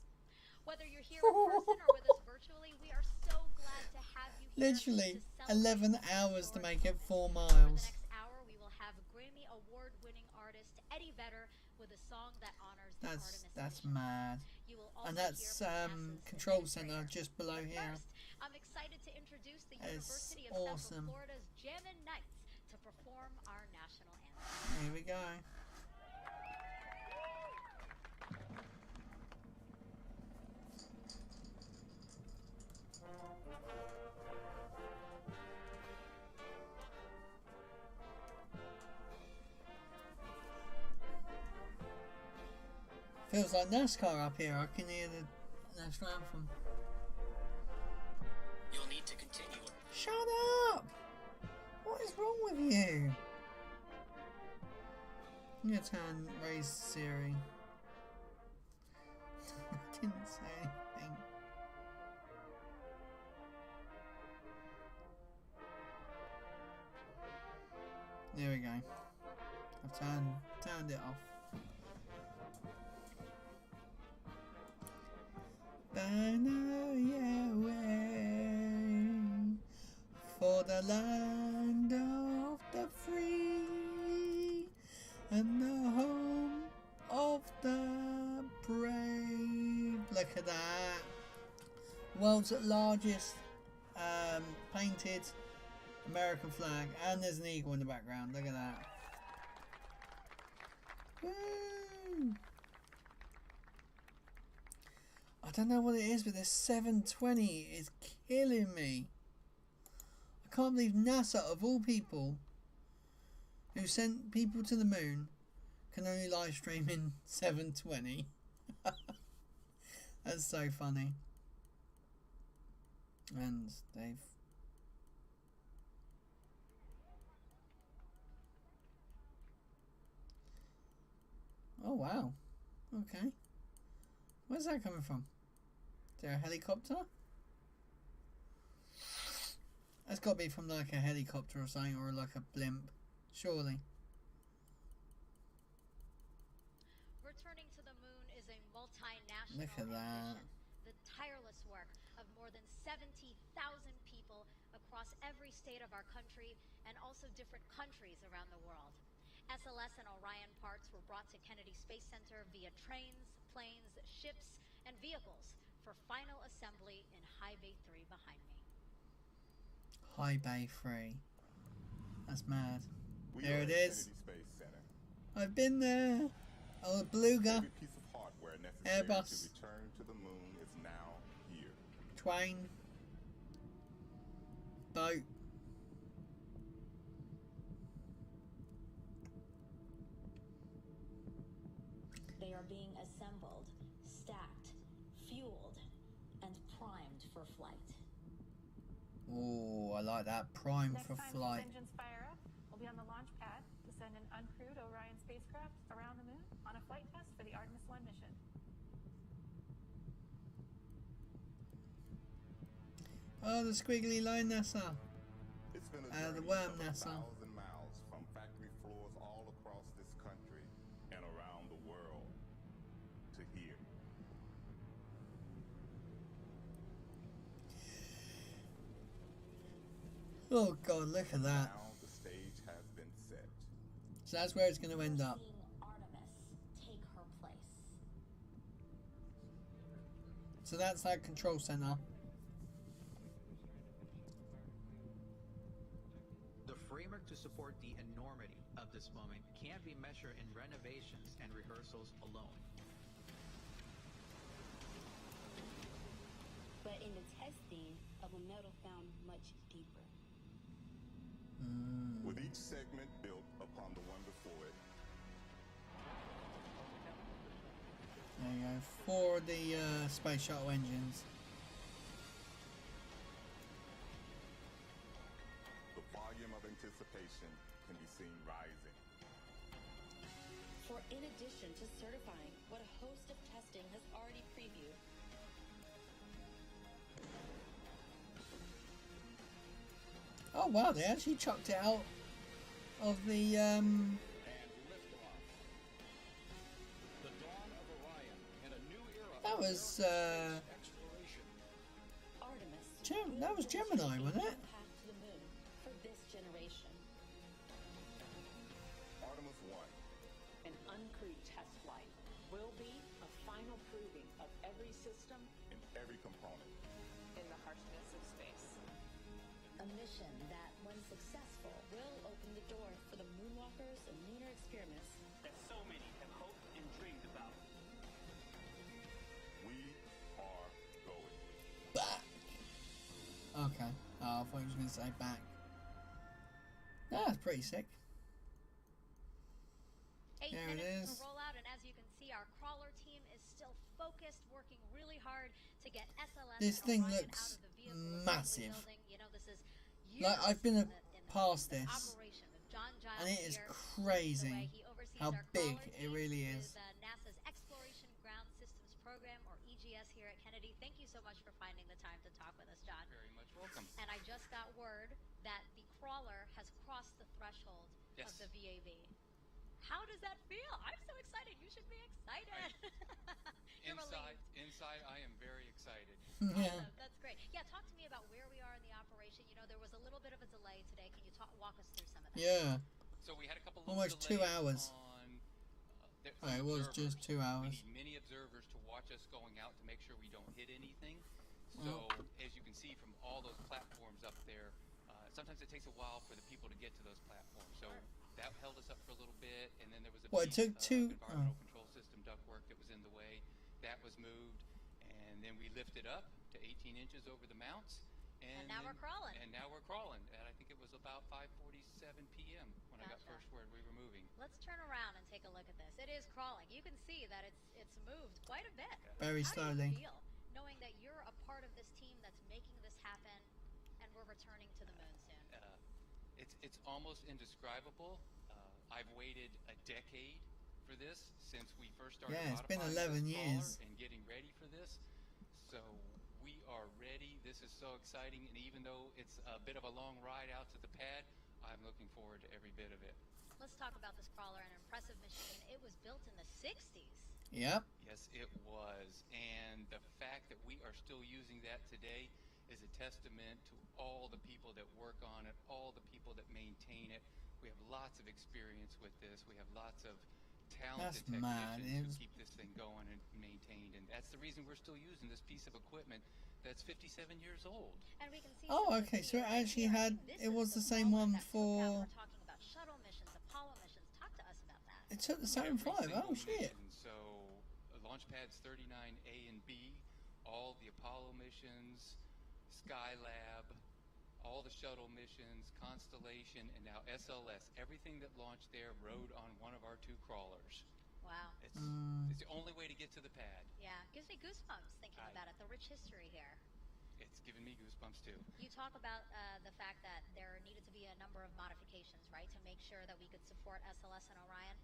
Whether you're here in person or with us virtually, we are so glad to have you here. Literally, to celebrate 11 this hours to historic make it 4 moment. For the miles. next hour, we will have Grammy Award-winning artist Eddie Vedder with a song that honors the Artemis That's mission. mad. You will also And that's hear from NASA's control administrator. center just below But here. first, I'm excited to introduce the It's University of awesome. Central Florida's Jammin' Knights to perform our national anthem. Here we go. Feels like NASCAR up here. I can hear the national anthem. You'll need to continue. Shut up! What is wrong with you? I'm gonna turn raise Siri. I didn't say anything. There we go. I've turned it off. Banner away for the land of the free and the home of the brave. Look at that. World's largest painted American flag, and there's an eagle in the background. Look at that. Woo! I don't know what it is, but this 720 is killing me. I can't believe NASA, of all people, who sent people to the moon, can only live stream in 720. That's so funny. And they've... Oh wow. Okay. Where's that coming from? Is there a helicopter? That's got to be from like a helicopter or something, or like a blimp. Surely. Returning to the moon is a multinational Look at that. ambition. The tireless work of more than 70,000 people across every state of our country and also different countries around the world. SLS and Orion parts were brought to Kennedy Space Center via trains, planes, ships, and vehicles for final assembly in High Bay 3 behind me. High Bay 3. That's mad. There it is. Space Center. I've been there. Oh, Beluga. Every piece of hardware necessary Airbus. to return to the moon is now here. Train. Boat. They are being assembled, stacked, fueled, and primed for flight. Oh, I like that. Prime for flight. Next time these engines fire up, we'll be on the launch pad to send an uncrewed Orion spacecraft around the moon on a flight test for the Artemis I mission. Oh, the squiggly line NASA. It's been a The journey worm of NASA. 1,000 miles from factory floors all across this country and around the world to here. Oh God, look at that. Now the stage has been set. So that's where it's going to end up. Seeing Artemis take her place. So that's that control center. The framework to support the enormity of this moment can't be measured in renovations and rehearsals alone. But in the testing of a metal found much deeper. With each segment built upon the one before it. There you go. 4 of the space shuttle engines. The volume of anticipation can be seen rising. For in addition to certifying what a host of testing has already previewed, Oh wow, they actually chucked it out of the And liftoff. The dawn of Orion and a new era that of was exploration. Artemis that was Gemini, wasn't it? path to the moon for this generation. Artemis I. An uncrewed test flight will be a final proving of every system In every component. in the harshness of space. A mission that, when successful, Will open the door for the moonwalkers and lunar experiments That so many have hoped and dreamed about. We are going. back. Okay. Oh, I thought he was going to say back. That's pretty sick. 8 There it minutes is. to roll out, and as you can see, our crawler team is still focused, working really hard to get SLS This and thing Orion looks out of the vehicle massive. building. You know, this is Like, I've been years past in the this, operation with John Giles and it is here, crazy the way he oversees how our big crawler it team really is. with, NASA's Exploration Ground Systems Program, or EGS, here at Kennedy. Thank you so much for finding the time to talk with us, John. Very much welcome. And I just got word that the crawler has crossed the threshold Yes. of the VAV. How does that feel? I'm so excited. You should be excited. You're Inside, I am very excited. Awesome. That's great. Yeah, talk to me about where we are in the operation. You know, there was a little bit of a delay today. Can you walk us through some of that? Yeah. So we had a couple Almost of 2 delays hours. on It was just 2 hours. We need many observers to watch us going out to make sure we don't hit anything. So as you can see from all those platforms up there, sometimes it takes a while for the people to get to those platforms. So that held us up for a little bit, and then there was a Well, it took environmental control system ductwork that was in the way. That was moved, and then we lifted up to 18 inches over the mounts. And now we're crawling. And now we're crawling. And I think it was about 5:47 p.m. when I got first word we were moving. Let's turn around and take a look at this. It is crawling. You can see that it's moved quite a bit. Very How slowly. do you feel knowing that you're a part of this team that's making this happen, and we're returning to the moon soon? It's almost indescribable. I've waited a decade for this since we first started. Yeah, it's been modifying 11 this years. crawler and getting ready for this. So we are ready. This is so exciting, and even though it's a bit of a long ride out to the pad, I'm looking forward to every bit of it. let's talk about this crawler, an impressive machine. It was built in the 60s. Yep. Yes, it was. And the fact that we are still using that today is a testament to all the people that work on it, all the people that maintain it. We have lots of experience with this. We have lots of talented technicians who keep this thing going and maintained. And that's the reason we're still using this piece of equipment that's 57 years old. And we can see okay, so it actually had, it was the same one for... We're talking about shuttle missions, Apollo missions. Talk to us about that. It took the Saturn V, oh shit. Mission. So launch pads 39A and B, all the Apollo missions, Skylab, all the shuttle missions, Constellation, and now SLS. Everything that launched there rode on one of our 2 crawlers. Wow. It's the only way to get to the pad. Yeah, gives me goosebumps thinking about it, the rich history here. It's giving me goosebumps too. You talk about the fact that there needed to be a number of modifications, right, to make sure that we could support SLS and Orion?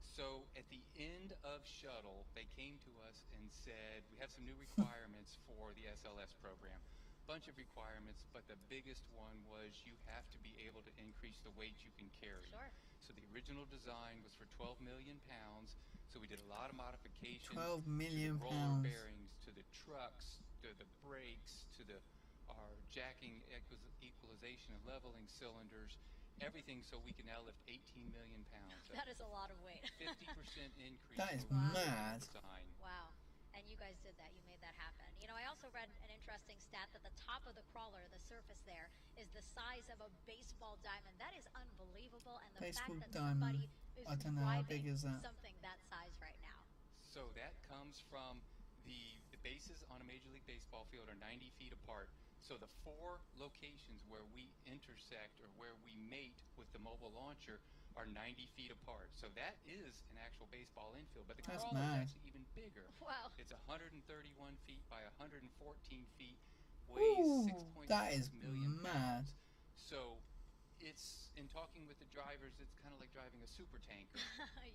So at the end of shuttle, they came to us and said, we have some new requirements for the SLS program. Bunch of requirements, but the biggest one was you have to be able to increase the weight you can carry. Sure. So the original design was for 12 million pounds. So we did a lot of modifications. 12 million to the roller bearings, to the trucks, to the brakes, to our jacking equalization and leveling cylinders, everything, so we can now lift 18 million pounds. That is a lot of weight. 50% increase. That is over mad. Design. Wow. And you guys did that. You made that happen. You know, I also read an interesting stat that the top of the crawler, the surface there, is the size of a baseball diamond. That is unbelievable. And the Baseball fact that diamond. somebody is I don't know how big is that. something that size right now. So that comes from the bases on a Major League Baseball field are 90 feet apart. So the 4 locations where we intersect or where we mate with the mobile launcher are 90 feet apart. So that is an actual baseball infield, but the crawler is actually even bigger. Wow. It's 131 feet by 114 feet, weighs 6.6 million pounds. So it's, in talking with the drivers, it's kind of like driving a super tanker.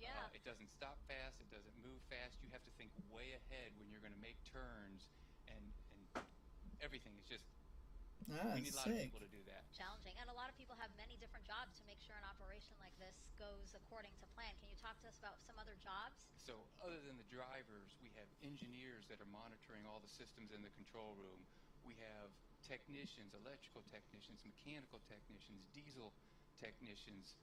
Yeah. It doesn't stop fast, it doesn't move fast. You have to think way ahead when you're going to make turns, and everything is just, we need a lot of people to do that. Challenging. And a lot of people have many different jobs to make sure an operation like this goes according to plan. Can you talk to us about some other jobs? So other than the drivers, we have engineers that are monitoring all the systems in the control room. We have technicians, electrical technicians, mechanical technicians, diesel technicians,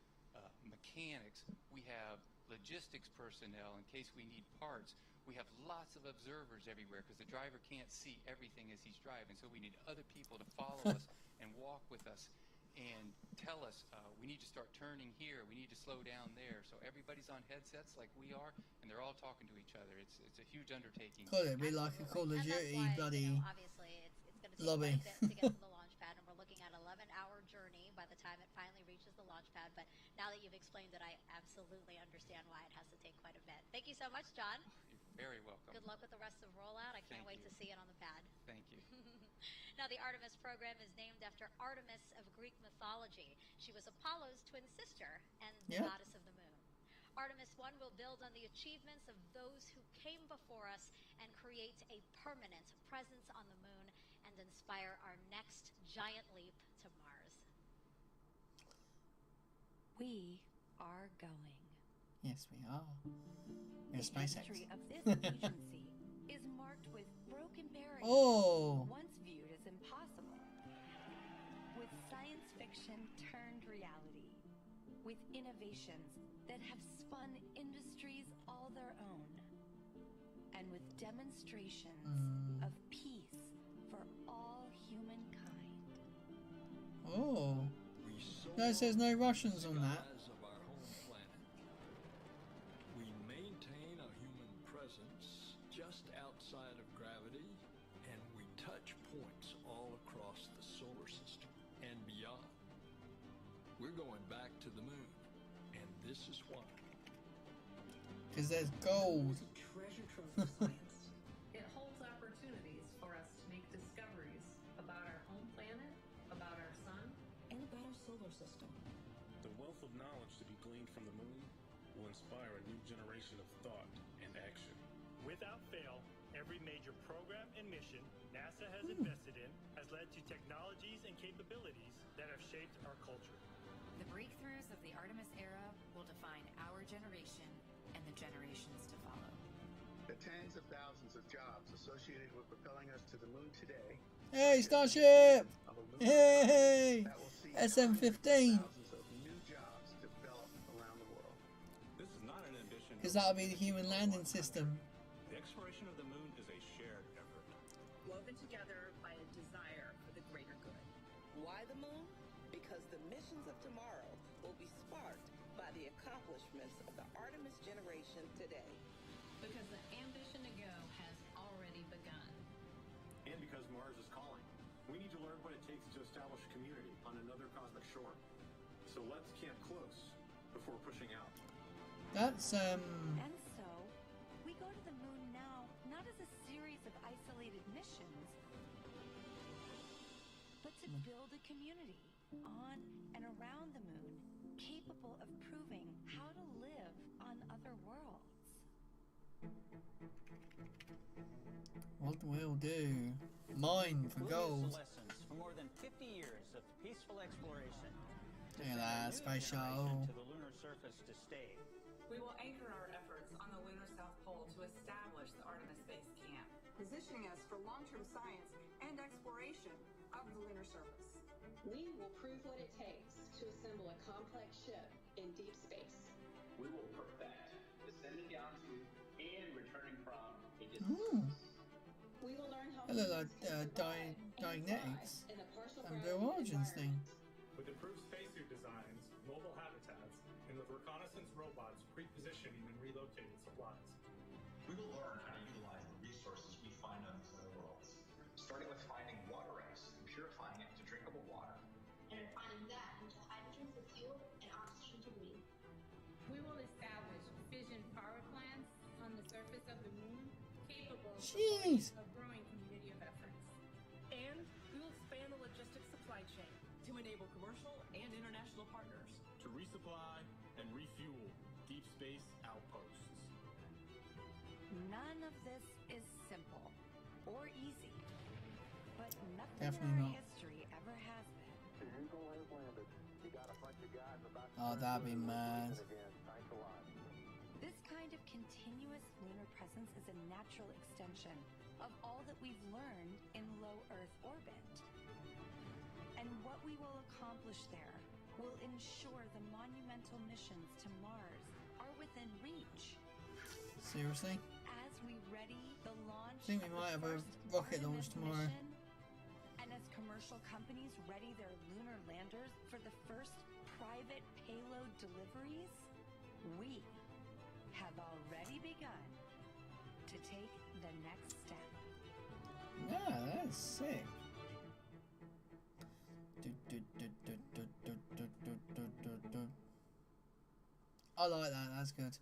mechanics. We have logistics personnel in case we need parts. We have lots of observers everywhere because the driver can't see everything as he's driving. So we need other people to follow us and walk with us and tell us, we need to start turning here, we need to slow down there. So everybody's on headsets like we are, and they're all talking to each other. It's a huge undertaking. Could it be like a Call of Duty bloody obviously, it's going to take lobby? quite a bit to get to the launch pad, and we're looking at an 11-hour journey by the time it finally reaches the launch pad. But now that you've explained it, I absolutely understand why it has to take quite a bit. Thank you so much, John. You're very welcome. Good luck with the rest of Rollout. I can't wait to see it on the pad. Thank you. Now, the Artemis program is named after Artemis of Greek mythology. She was Apollo's twin sister and the goddess of the moon. Artemis I will build on the achievements of those who came before us and create a permanent presence on the moon and inspire our next giant leap to Mars. We are going. Yes, we are. We're The SpaceX. history of this agency is marked with broken barriers once viewed as impossible, with science fiction turned reality, with innovations that have spun industries all their own, and with demonstrations of peace for all humankind. Oh. No, it says no Russians on that. Of our home planet. We maintain a human presence just outside of gravity, and we touch points all across the solar system and beyond. We're going back to the moon, and this is why. Because there's gold. It's a treasure trove of science. It holds opportunities for us to make discoveries about our home planet, about our sun, and about our solar system. The wealth of knowledge to be gleaned from the moon will inspire a new generation of thought and action. Without fail, every major program and mission NASA has invested in has led to technologies and capabilities that have shaped our culture. The breakthroughs of the Artemis era tens of thousands of jobs associated with propelling us to the moon today. Hey, Starship! Hey! SM-15. Thousands of new jobs develop around the world. This is not an ambition. Because that'll be the human landing system. The exploration of the moon is a shared effort. Woven together by a desire for the greater good. Why the moon? Because the missions of tomorrow will be sparked by the accomplishments of the Artemis generation today. Because the ambition to go has already begun. And because Mars is calling. We need to learn what it takes to establish a community on another cosmic shore. So let's camp close before pushing out. That's And so, we go to the moon now, not as a series of isolated missions, but to build a community on and around the moon, capable of proving how to live on other worlds. what we'll do. Mine for gold. Lessons for more than 50 years of peaceful exploration. Look at that space shuttle. To the lunar surface to stay. We will anchor our efforts on the lunar South Pole to establish the Artemis Base Camp, positioning us for long-term science and exploration of the lunar surface. We will prove what it takes to assemble a complex ship in deep space. We will perfect descending down to and returning from a distance. We will learn how I look like Dianetics and Blue Origins thing. With improved spacesuit designs, mobile habitats, and with reconnaissance robots pre-positioning and relocating supplies. We will learn how to utilize the resources we find on these other worlds, starting with finding water ice and purifying it to drinkable water. And refining that into hydrogen for fuel and oxygen to breathe. We will establish fission power plants on the surface of the moon, capable of Jeez. a growing community of efforts. And we will span the logistics supply chain to enable commercial and international partners. To resupply and refuel deep space outposts. None of this is simple or easy, but nothing Definitely in our not. history ever has been. Oh, that'd be mad. This kind of continuous lunar presence is a natural extension of all that we've learned in low Earth orbit. And what we will accomplish there will ensure the monumental missions to Mars are within reach. Seriously? As we ready the launch I think we of might the have a first rocket Artemis launch tomorrow. mission, and as commercial companies ready their lunar landers for the first private payload deliveries, we have already begun to take the next step. Yeah, that's sick. I like that, that's good.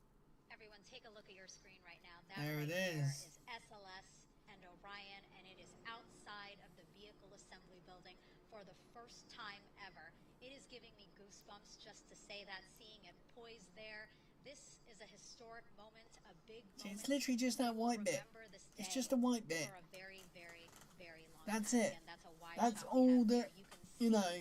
Everyone take a look at your screen right now. That There right it there is. is SLS and Orion, and it is outside of the vehicle assembly building for the first time ever. It is giving me goosebumps just to say that, seeing it poised there. This is a historic moment, a big See, moment. it's literally just that white bit. Remember this It's day just a white bit. for a very, very, very long That's time. it. Again, that's a wide That's shot we all have that, here. you You can know.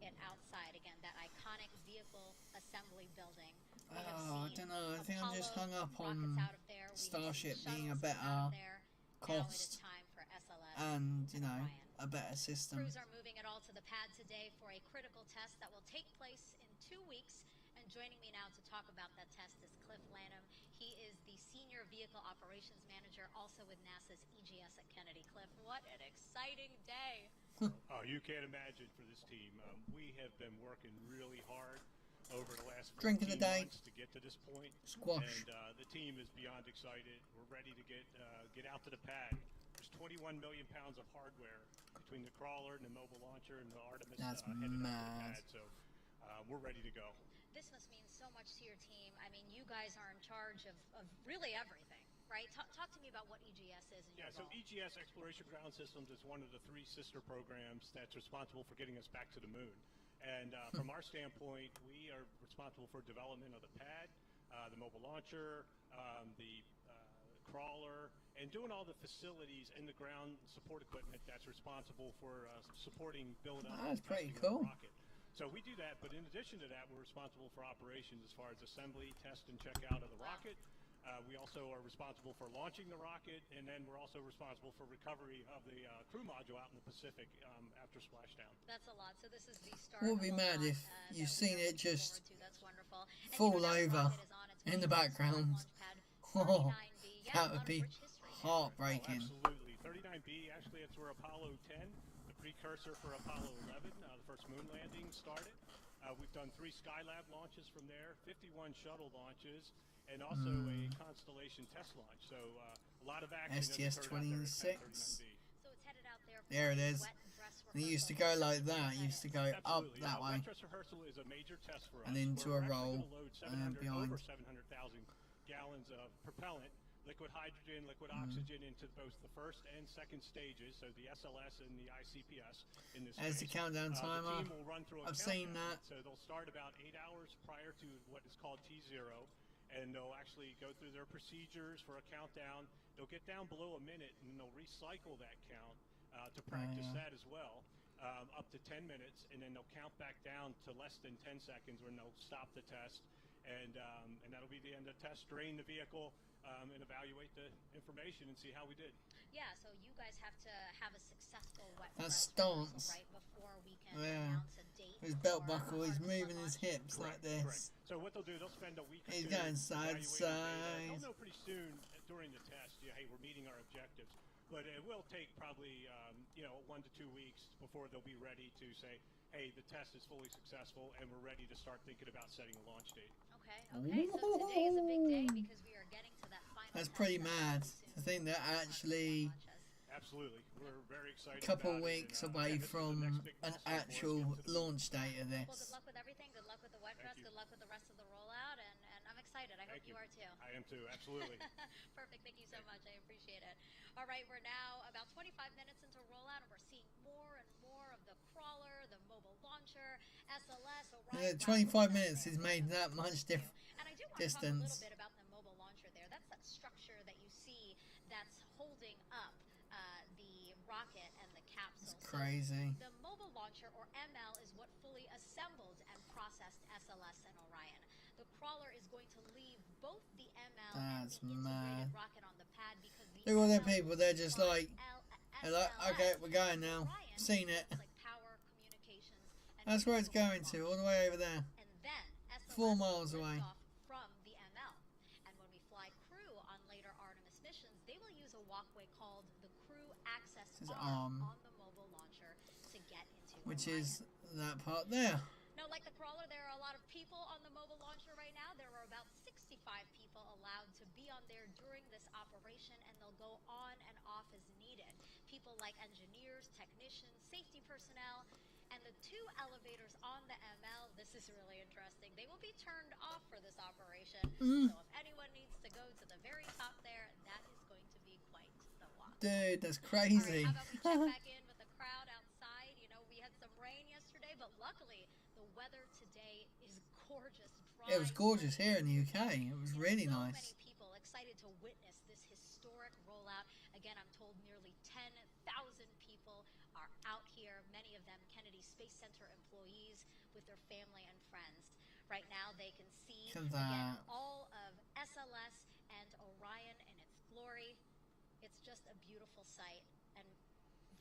it outside again, that iconic vehicle assembly building. We have Oh, I seen don't know. I think I'm just hung up rockets on out of there. We have Starship seen being a shuttles better out there. Now it is cost time for SLS and, you know, Orion. a better system. Crews are moving it all to the pad today for a critical test that will take place in 2 weeks. And joining me now to talk about that test is Cliff Lanham. He is the Senior Vehicle Operations Manager, also with NASA's EGS at Kennedy. Cliff, what an exciting day. Oh, you can't imagine for this team. We have been working really hard over the last 14 Drink of the day. months to get to this point. Squash. And the team is beyond excited. We're ready to get out to the pad. There's 21 million pounds of hardware between the crawler and the mobile launcher and the Artemis That's headed out to the mad. pad. So we're ready to go. This must mean so much to your team. I mean, you guys are in charge of really everything, right? Talk to me about what EGS is and your So role. EGS Exploration Ground Systems is one of the 3 sister programs that's responsible for getting us back to the moon. And from our standpoint, we are responsible for development of the pad, the mobile launcher, the crawler, and doing all the facilities and the ground support equipment that's responsible for supporting build-up and That's pretty testing of cool. the rocket. So we do that, but in addition to that, we're responsible for operations as far as assembly, test, and check out of the rocket. We also are responsible for launching the rocket, and then we're also responsible for recovery of the crew module out in the Pacific after splashdown. That's a lot. So this is the start. What would be mad if you've seen it just That's wonderful. fall over in the background? Oh, that would be heartbreaking. Oh, absolutely. 39B, actually, it's where Apollo 10, the precursor for Apollo 11, the first moon landing, started. We've done 3 Skylab launches from there, 51 shuttle launches, and also a Constellation test launch. So a lot of action. STS-26. There it is. And it used to go like that. It used to go up that way. Wet dress rehearsal is a major test for us. And into a roll and behind. Over 700,000 gallons of propellant, liquid hydrogen, liquid oxygen into both the first and second stages, so the SLS and the ICPS in this As the countdown timer, the team will run through a I've seen that. So they'll start about 8 hours prior to what is called T0, and they'll actually go through their procedures for a countdown. They'll get down below a minute, and they'll recycle that count to practice that as well, up to 10 minutes, and then they'll count back down to less than 10 seconds when they'll stop the test, and that'll be the end of the test, drain the vehicle, and evaluate the information and see how we did. Yeah, so you guys have to have a successful wet stance right before we can announce a date. His belt buckle, he's moving his hips like this. So what they'll do, they'll spend a week or He's two going side to side. They'll know pretty soon during the test, hey, we're meeting our objectives. But it will take probably 1 to 2 weeks before they'll be ready to say, hey, the test is fully successful and we're ready to start thinking about setting a launch date. Okay, so today is a big day because we are getting to that final. That's pretty mad to think that actually. Absolutely, we're very excited. A couple of weeks away from an actual launch date of this. Well, good luck with everything. Good luck with the wet dress. Good luck with the rest of the rollout, and I'm excited. I hope you are too. I am too. Absolutely. Perfect. Thank you so much. I appreciate it. All right, we're now about 25 minutes into rollout, and we're seeing more and more of the crawler, the mobile launcher, SLS, Orion. 25 minutes has made that much distance. And I do want to talk a little bit about the mobile launcher there. That's that structure that you see that's holding up the rocket and the capsule. It's crazy. So the mobile launcher, or ML, is what fully assembled and processed SLS and Orion. The crawler is going to leave both the ML and the integrated rocket on the pad because the look at all them people. They're just like, okay, we're going now. Seen it. That's where it's going to, all the way over there. And then 4 miles away. From the ML. And when we fly crew on later Artemis missions, they will use a walkway called the crew access arm on the mobile launcher to get into which Orion. is that part there. Now, like the crawler, there are a lot of people on the mobile launcher right now. There are about 65 people allowed to be on there during this operation, and they'll go on and off as needed. People like engineers, technicians, safety personnel, and the 2 elevators on the ML, this is really interesting, they will be turned off for this operation. So if anyone needs to go to the very top there, that is going to be quite the walk. Dude, that's crazy. All right, how about we check back in with the crowd outside? You know, we had some rain yesterday, but luckily the weather today is gorgeous. It was gorgeous here in the UK. It was really nice. Many people excited to witness this historic rollout. Again, I'm told nearly 10,000 people are out here, many of them Kennedy Space Center employees with their family and friends. Right now they can see again all of SLS and Orion in its glory. It's just a beautiful sight, and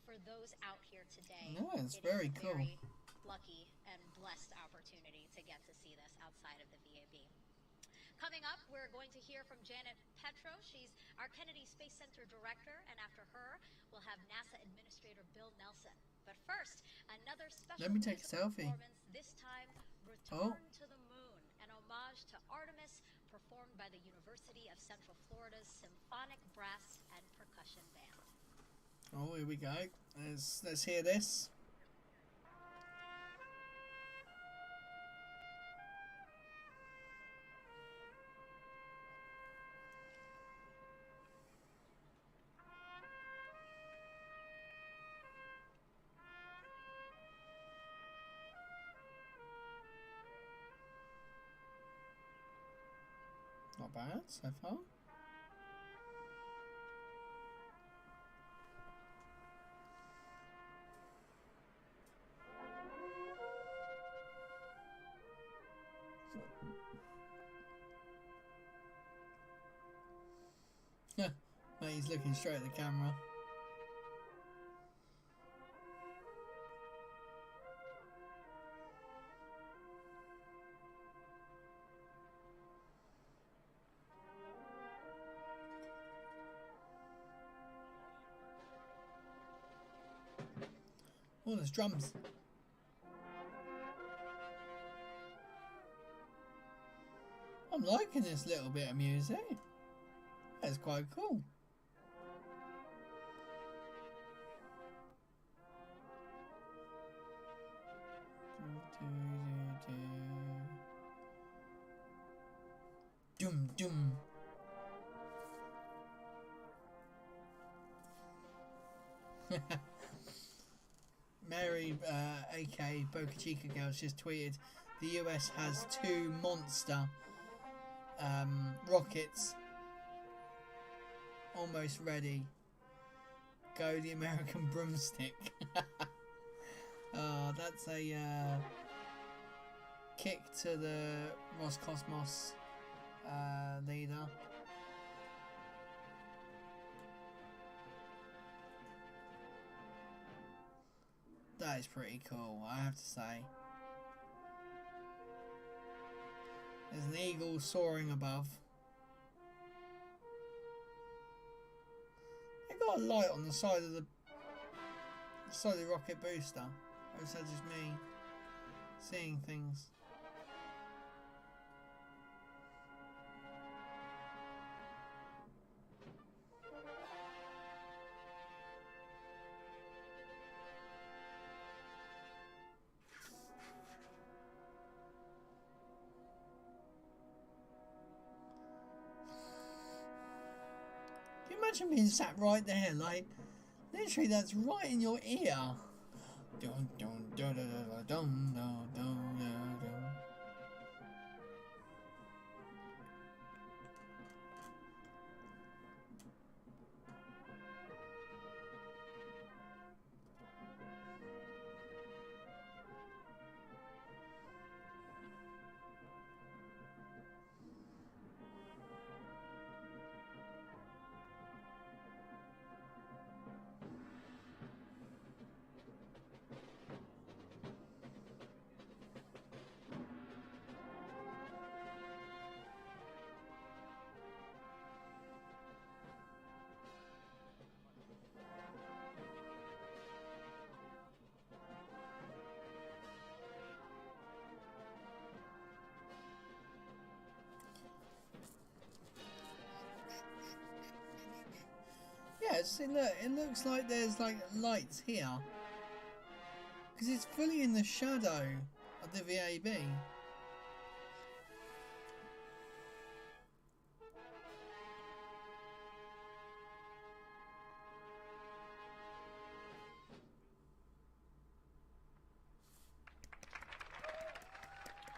for those out here today, it's very cool. Very lucky and blessed opportunity to get to see this outside of the VAB. Coming up, we're going to hear from Janet Petro. She's our Kennedy Space Center director, and after her, we'll have NASA Administrator Bill Nelson. But first, another special Let me take a selfie. Performance, this time Return to the Moon, an homage to Artemis, performed by the University of Central Florida's Symphonic Brass and Percussion Band. Oh, here we go. Let's hear this. Not bad so far. Mate, he's looking straight at the camera. Oh, there's drums. I'm liking this little bit of music. That's quite cool. Dum dum. Mary, aka Boca Chica Girls, just tweeted the US has 2 monster rockets almost ready. Go the American broomstick. That's a kick to the Roscosmos leader. That is pretty cool, I have to say. There's an eagle soaring above. They got a light on the side of the rocket booster. Or is that just me seeing things? Imagine being sat right there, like literally that's right in your ear. Dun, dun, dun, dun, dun, dun, dun, dun, dun. Yes, it looks like there's like lights here. Because it's fully in the shadow of the VAB.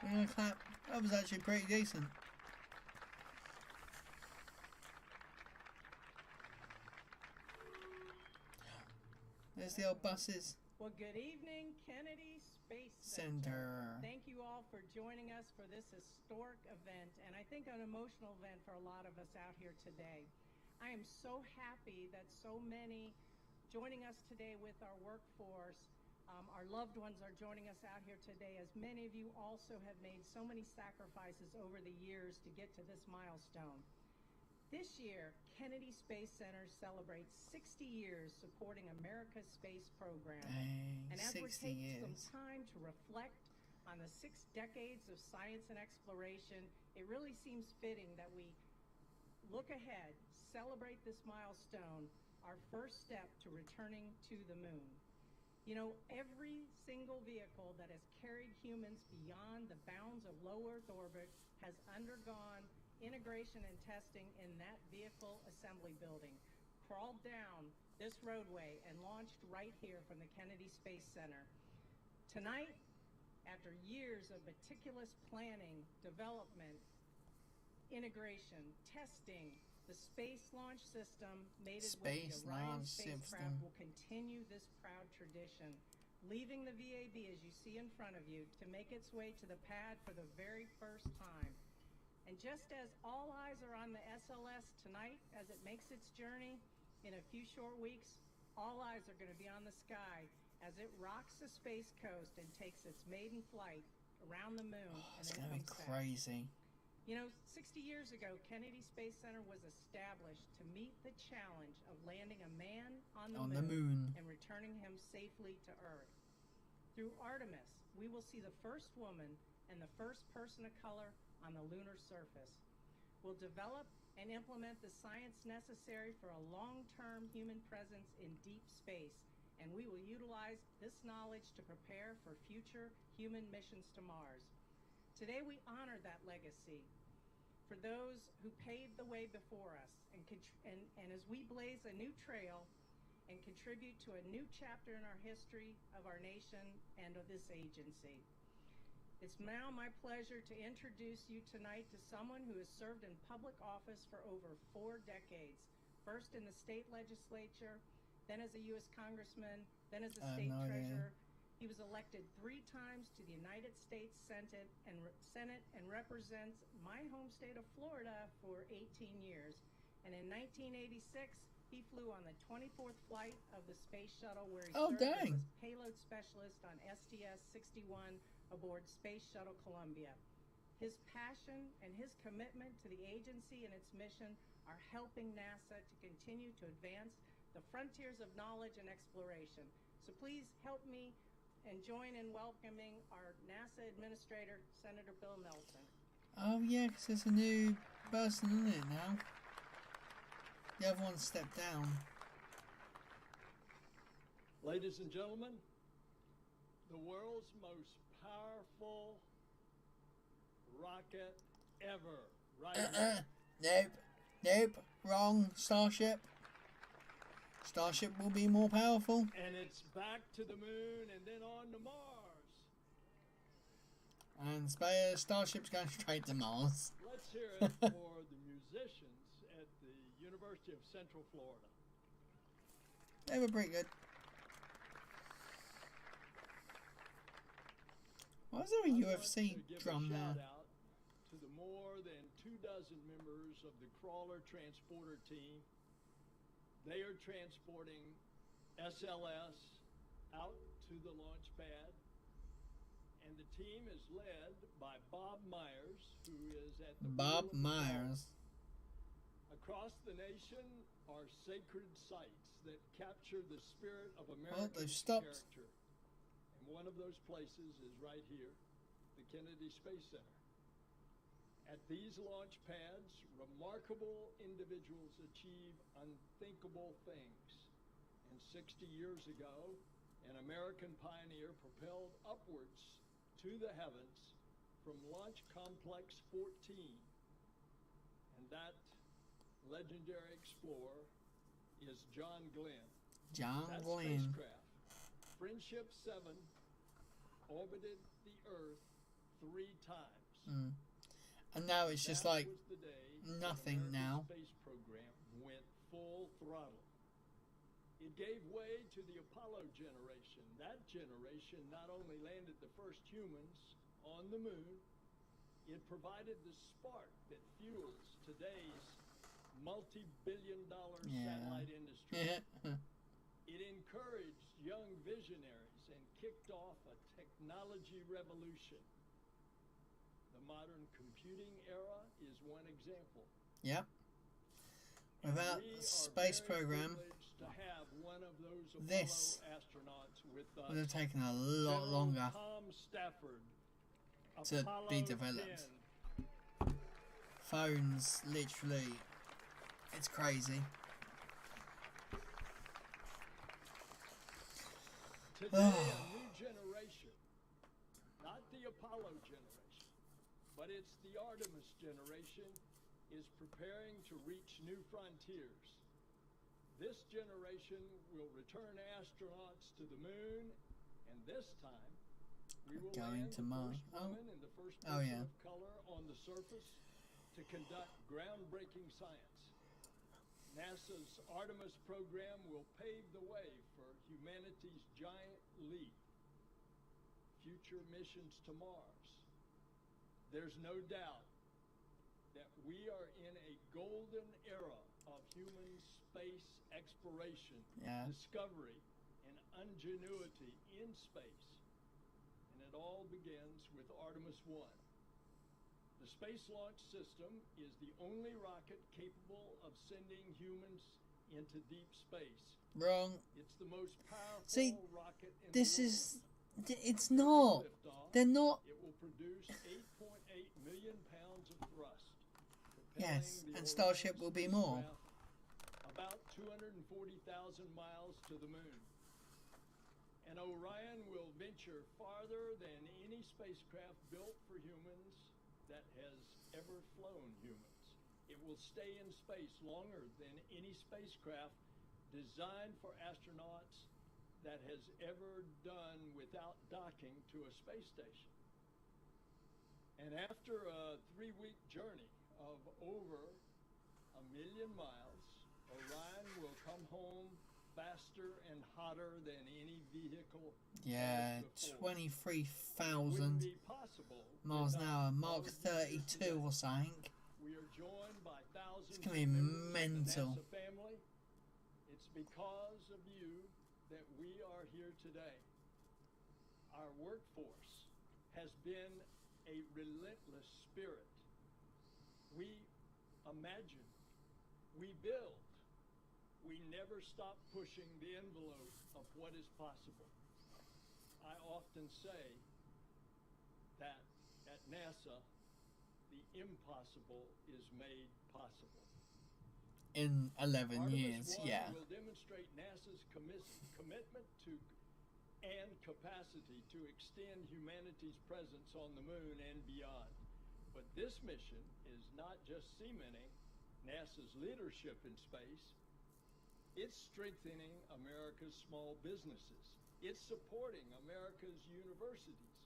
I'm gonna clap. That was actually pretty decent. There's the old buses. Well, good evening, Kennedy Space Center. Thank you all for joining us for this historic event, and I think an emotional event for a lot of us out here today. I am so happy that so many joining us today with our workforce, our loved ones are joining us out here today, as many of you also have made so many sacrifices over the years to get to this milestone. This year, Kennedy Space Center celebrates 60 years supporting America's space program. And as we're taking some time to reflect on the 6 decades of science and exploration, it really seems fitting that we look ahead, celebrate this milestone, our first step to returning to the moon. You know, every single vehicle that has carried humans beyond the bounds of low Earth orbit has undergone integration and testing in that vehicle assembly building, crawled down this roadway and launched right here from the Kennedy Space Center. Tonight, after years of meticulous planning, development, integration, testing, the Space Launch System mated with the Orion spacecraft will continue this proud tradition, leaving the VAB, as you see in front of you, to make its way to the pad for the very first time. And just as all eyes are on the SLS tonight as it makes its journey, in a few short weeks, all eyes are going to be on the sky as it rocks the space coast and takes its maiden flight around the moon. It's going to be crazy. You know, 60 years ago, Kennedy Space Center was established to meet the challenge of landing a man on the moon and returning him safely to Earth. Through Artemis, we will see the first woman and the first person of color on the lunar surface. We'll develop and implement the science necessary for a long-term human presence in deep space, and we will utilize this knowledge to prepare for future human missions to Mars. Today we honor that legacy for those who paved the way before us, and as we blaze a new trail and contribute to a new chapter in our history of our nation and of this agency. It's now my pleasure to introduce you tonight to someone who has served in public office for over 4 decades, first in the state legislature, then as a U.S. congressman, then as a state treasurer. He was elected 3 times to the United States Senate and represents my home state of Florida for 18 years. And in 1986, he flew on the 24th flight of the space shuttle, where he served as payload specialist on STS-61 aboard Space Shuttle Columbia. His passion and his commitment to the agency and its mission are helping NASA to continue to advance the frontiers of knowledge and exploration. So please help me and join in welcoming our NASA Administrator, Senator Bill Nelson. Oh yeah, because there's a new person in it now. The other one stepped down. Ladies and gentlemen, the world's most powerful rocket ever, right? Nope, wrong. Starship will be more powerful. And it's back to the moon and then on to Mars. And Starship's going straight to Mars. Let's hear it for the musicians at the University of Central Florida. They were pretty good. Why is there a UFC drum there? Shout out to the more than 24 members of the crawler transporter team. They are transporting SLS out to the launch pad, and the team is led by Bob Myers, who is at the Bob Myers. Across the nation are sacred sites that capture the spirit of American character. And one of those places is right here, the Kennedy Space Center. At these launch pads, remarkable individuals achieve unthinkable things. And 60 years ago, an American pioneer propelled upwards to the heavens from Launch Complex 14. And that legendary explorer is John Glenn. John Glenn. Spacecraft, Friendship 7, orbited the Earth 3 times. And now it's just like nothing now. The space program went full throttle. It gave way to the Apollo generation. That generation not only landed the first humans on the moon, it provided the spark that fuels today's multi-billion-dollar satellite industry. It encouraged young visionaries and kicked off a technology revolution. The modern computing era is one example. Yep. Without the space program, this would have taken a lot longer to be developed. Phones, literally, it's crazy. Today, a new generation, not the Apollo generation, but it's the Artemis generation, is preparing to reach new frontiers. This generation will return astronauts to the moon, and this time we will land the first woman and the first person of color on the surface to conduct groundbreaking science. NASA's Artemis program will pave the way for humanity's giant leap. Future missions to Mars. There's no doubt that we are in a golden era of human space exploration, discovery, and ingenuity in space. And it all begins with Artemis I. The Space Launch System is the only rocket capable of sending humans into deep space. Wrong. It's the most powerful rocket in this the is it's not. They're not. It will produce 8.8 million pounds of thrust. Yes, and Starship will be more. About 240,000 miles to the moon. And Orion will venture farther than any spacecraft built for humans that has ever flown humans. It will stay in space longer than any spacecraft designed for astronauts that has ever done without docking to a space station. And after a 3-week journey of over 1 million miles, Orion will come home faster and hotter than any vehicle. Yeah, 23,000 miles an hour, Mark 32 or something. We are joined by thousands it's gonna be mental. Of the NASA family. It's because of you that we are here today. Our workforce has been a relentless spirit. We imagine, we build, we never stop pushing the envelope of what is possible. I often say that at NASA, the impossible is made possible. In 11 years, Artemis I yeah. will demonstrate NASA's commitment to and capacity to extend humanity's presence on the moon and beyond. But this mission is not just cementing NASA's leadership in space, it's strengthening America's small businesses. It's supporting America's universities.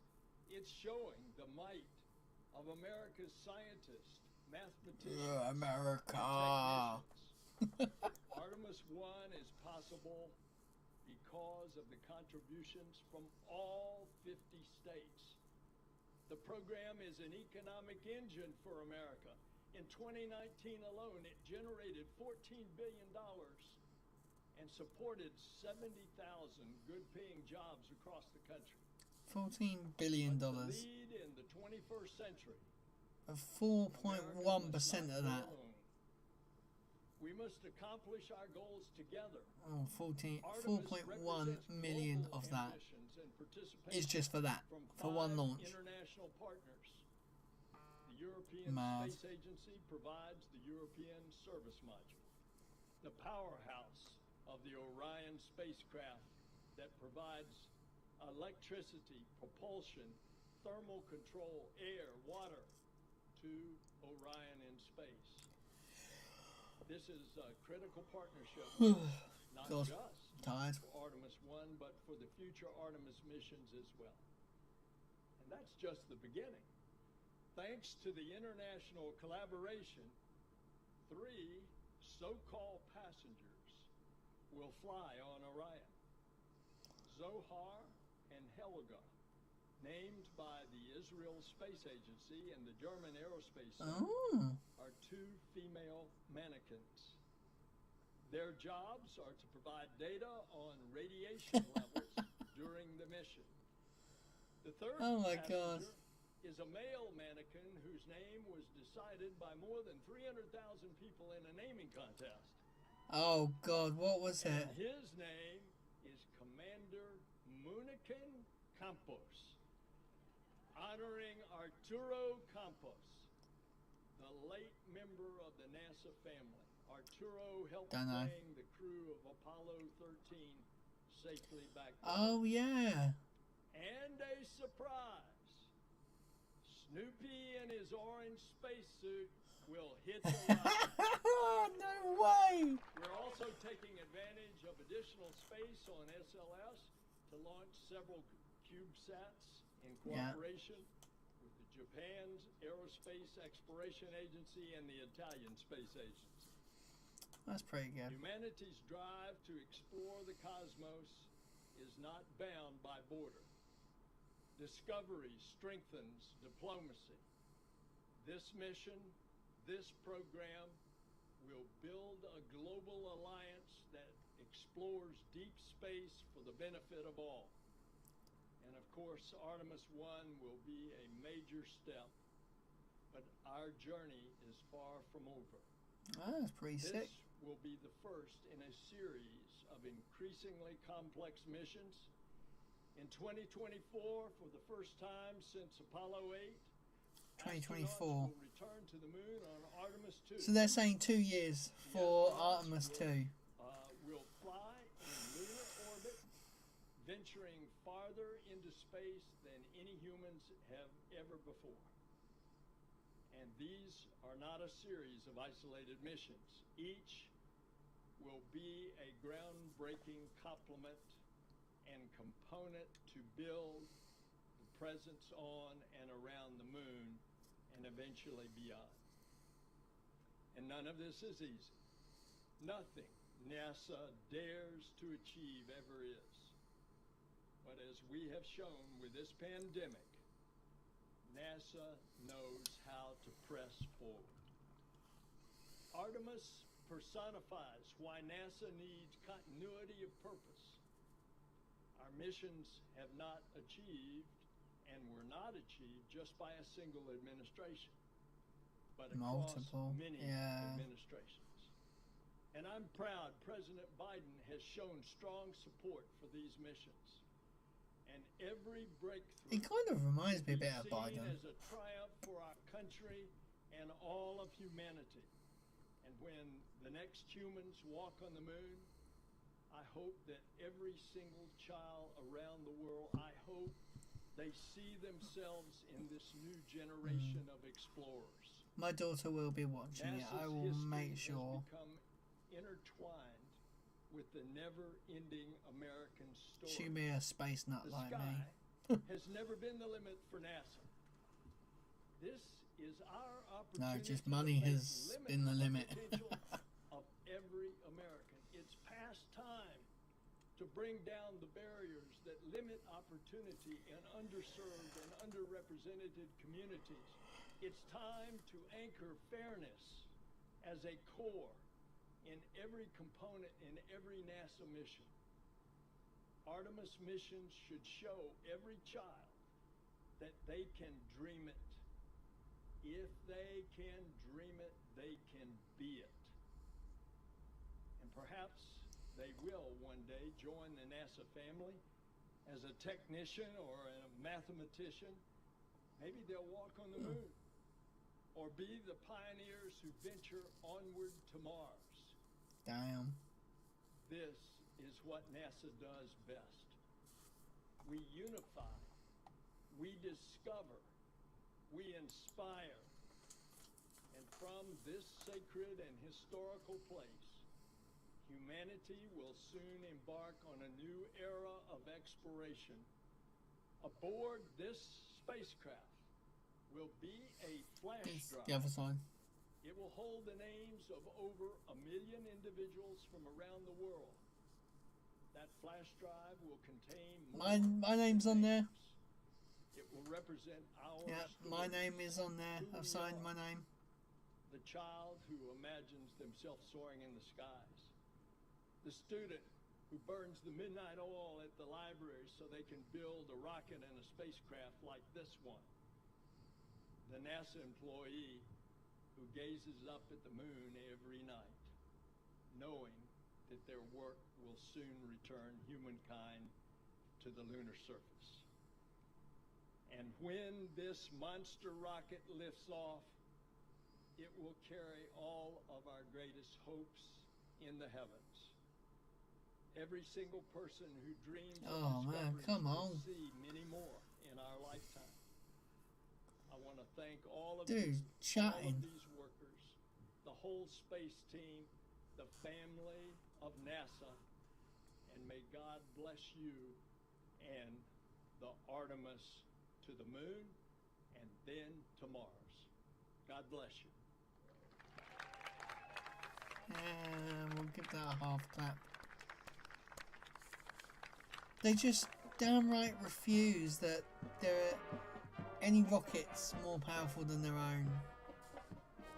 It's showing the might of America's scientists, mathematicians, America. and technicians. Artemis I is possible because of the contributions from all 50 states. The program is an economic engine for America. In 2019 alone, it generated $14 billion and supported 70,000 good-paying jobs across the country. $14 billion. To lead in the 21st century. 4.1% of that. We must accomplish our goals together. Oh, 4.1 million of that is just for that, for one launch. International partners. The European Space Agency provides the European Service Module, the powerhouse of the Orion spacecraft that provides electricity, propulsion, thermal control, air, water to Orion in space. This is a critical partnership, not just for Artemis I, but for the future Artemis missions as well. And that's just the beginning. Thanks to the international collaboration, 3 so-called passengers will fly on Orion. Zohar and Helga, named by the Israel Space Agency and the German Aerospace Center, are 2 female mannequins. Their jobs are to provide data on radiation levels during the mission. The third passenger is a male mannequin whose name was decided by more than 300,000 people in a naming contest. Oh God, what was it? And his name is Commander Munikin Campos, honoring Arturo Campos, the late member of the NASA family. Arturo helped bring the crew of Apollo 13 safely back to Earth. Oh yeah. And a surprise. Snoopy in his orange spacesuit will hit the ride. No way! We're also taking advantage of additional space on SLS to launch several CubeSats in cooperation with the Japan's Aerospace Exploration Agency and the Italian Space Agency. That's pretty good. Humanity's drive to explore the cosmos is not bound by border. Discovery strengthens diplomacy. This mission This program will build a global alliance that explores deep space for the benefit of all. And of course, Artemis I will be a major step, but our journey is far from over. Oh, that's pretty sick. This will be the first in a series of increasingly complex missions. In 2024, for the first time since Apollo 8, 2024. astronauts will return to the moon on Artemis II. So they're saying 2 years for Artemis II. Will fly in lunar orbit, venturing farther into space than any humans have ever before. And these are not a series of isolated missions. Each will be a groundbreaking complement and component to build the presence on and around the moon and eventually beyond. And none of this is easy. Nothing NASA dares to achieve ever is. But as we have shown with this pandemic, NASA knows how to press forward. Artemis personifies why NASA needs continuity of purpose. Our missions have not achieved and were not achieved just by a single administration, but across many administrations. And I'm proud President Biden has shown strong support for these missions. And every breakthrough It kind of reminds me a bit of seen Biden. as a triumph for our country and all of humanity. And when the next humans walk on the moon, I hope that every single child around the world, I hope they see themselves in this new generation of explorers. My daughter will be watching it. I will make sure. Has become intertwined with the never-ending American story. She be a space nut like me. Has never been the limit for NASA. This is our opportunity. No, just money has been the limit. Of every American. It's past time to bring down the barriers that limit opportunity in underserved and underrepresented communities. It's time to anchor fairness as a core in every component in every NASA mission. Artemis missions should show every child that they can dream it. If they can dream it, they can be it. And perhaps they will one day join the NASA family as a technician or a mathematician. Maybe they'll walk on the moon or be the pioneers who venture onward to Mars. Damn. This is what NASA does best. We unify, we discover, we inspire. And from this sacred and historical place, humanity will soon embark on a new era of exploration. Aboard this spacecraft will be a flash drive. The other side. It will hold the names of over 1 million individuals from around the world. That flash drive will contain my name's on there. It will represent our my name is on there. I've signed my name. The child who imagines themselves soaring in the skies. The student who burns the midnight oil at the library so they can build a rocket and a spacecraft like this one. The NASA employee who gazes up at the moon every night, knowing that their work will soon return humankind to the lunar surface. And when this monster rocket lifts off, it will carry all of our greatest hopes in the heavens. Every single person who dreams of discoveries will see many more in our lifetime. I want to thank all of these workers, the whole space team, the family of NASA, and may God bless you and the Artemis to the moon and then to Mars. God bless you. And we'll give that a half clap. They just downright refuse that there are any rockets more powerful than their own.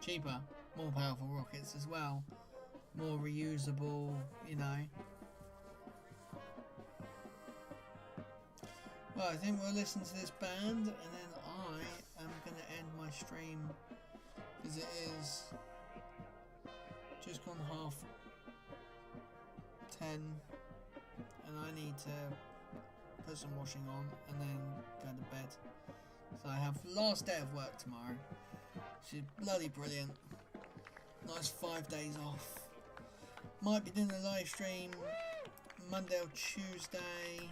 cheaper, more powerful rockets as well, more reusable, you know. Well, I think we'll listen to this band, and then I am going to end my stream, because it is just gone 10:30, and I need to put some washing on and then go to bed. So I have the last day of work tomorrow, which is bloody brilliant. Nice 5 days off. Might be doing a live stream Monday or Tuesday,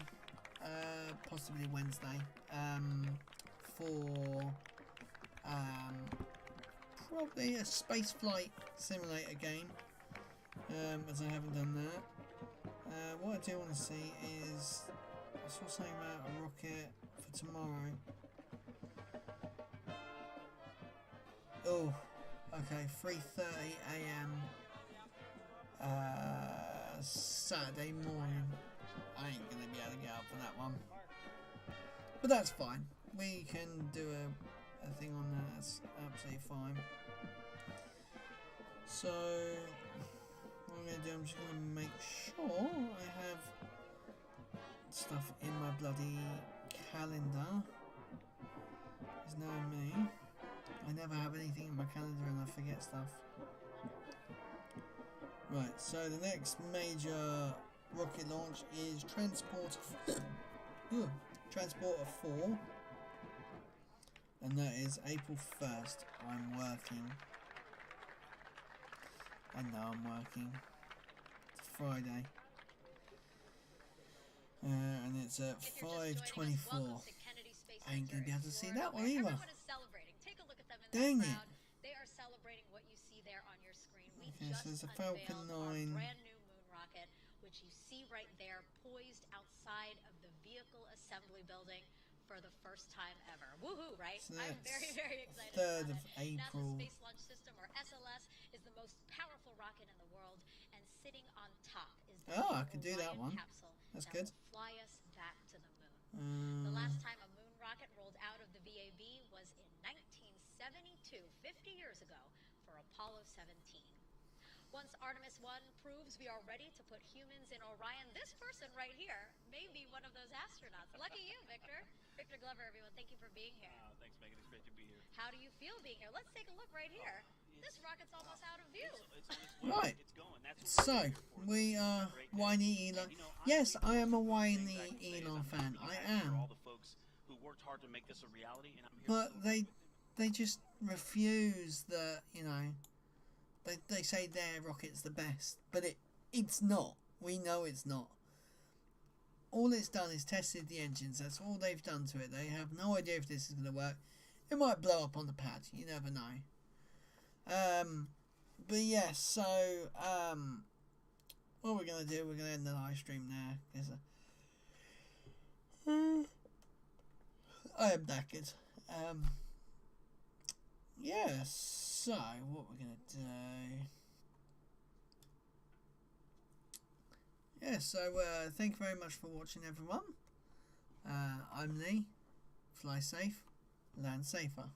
possibly Wednesday, for probably a spaceflight simulator game, as I haven't done that. What I do want to see is, I saw something about a rocket for tomorrow. Oh, okay, 3:30 AM Saturday morning. I ain't gonna be able to get up for that one, but that's fine. We can do a thing on that. That's absolutely fine. So what I'm gonna do, I'm just gonna make sure I have stuff in my bloody calendar. There's no me. I never have anything in my calendar and I forget stuff. Right, so the next major rocket launch is Transporter 4, and that is April 1st. I'm working. I know I'm working. It's Friday. And it's at 5:24. I ain't gonna be able to see that one either. Dang it. They are celebrating what you see there on your screen. We Okay, so there's just a Falcon unveiled 9. our brand new moon rocket, which you see right there, poised outside of the vehicle assembly building for the first time ever. Woohoo, right? So I'm very, very excited 3rd about of it. April. NASA's Space Launch System, or SLS, is the most powerful rocket in the world, and sitting on top is the Oh, I could do that Orion one. capsule That's that good. will fly us back to the moon. The last time a moon rocket rolled out of the VAB was in 1972, 50 years ago, for Apollo 17. Once Artemis I proves we are ready to put humans in Orion, this person right here may be one of those astronauts. Lucky you, Victor. Victor Glover, everyone, thank you for being here. Thanks, Megan. It's great to be here. How do you feel being here? Let's take a look right here. This rocket's almost out of view. It's on its way. Right. It's going. That's what So, we're here for. we are whiny Elon. Yes, I am a whiny Elon fan. I am. All the folks who worked hard to make this a reality, and I'm here. But they just refuse the, you know, they say their rocket's the best, but it's not. We know it's not. All it's done is tested the engines. That's all they've done to it. They have no idea if this is going to work. It might blow up on the pad. You never know. But yeah, so what we're going to do, we're going to end the live stream now, because I am knackered. Yeah, so what we're going to do, yeah, so thank you very much for watching, everyone. I'm Lee. Fly safe, land safer.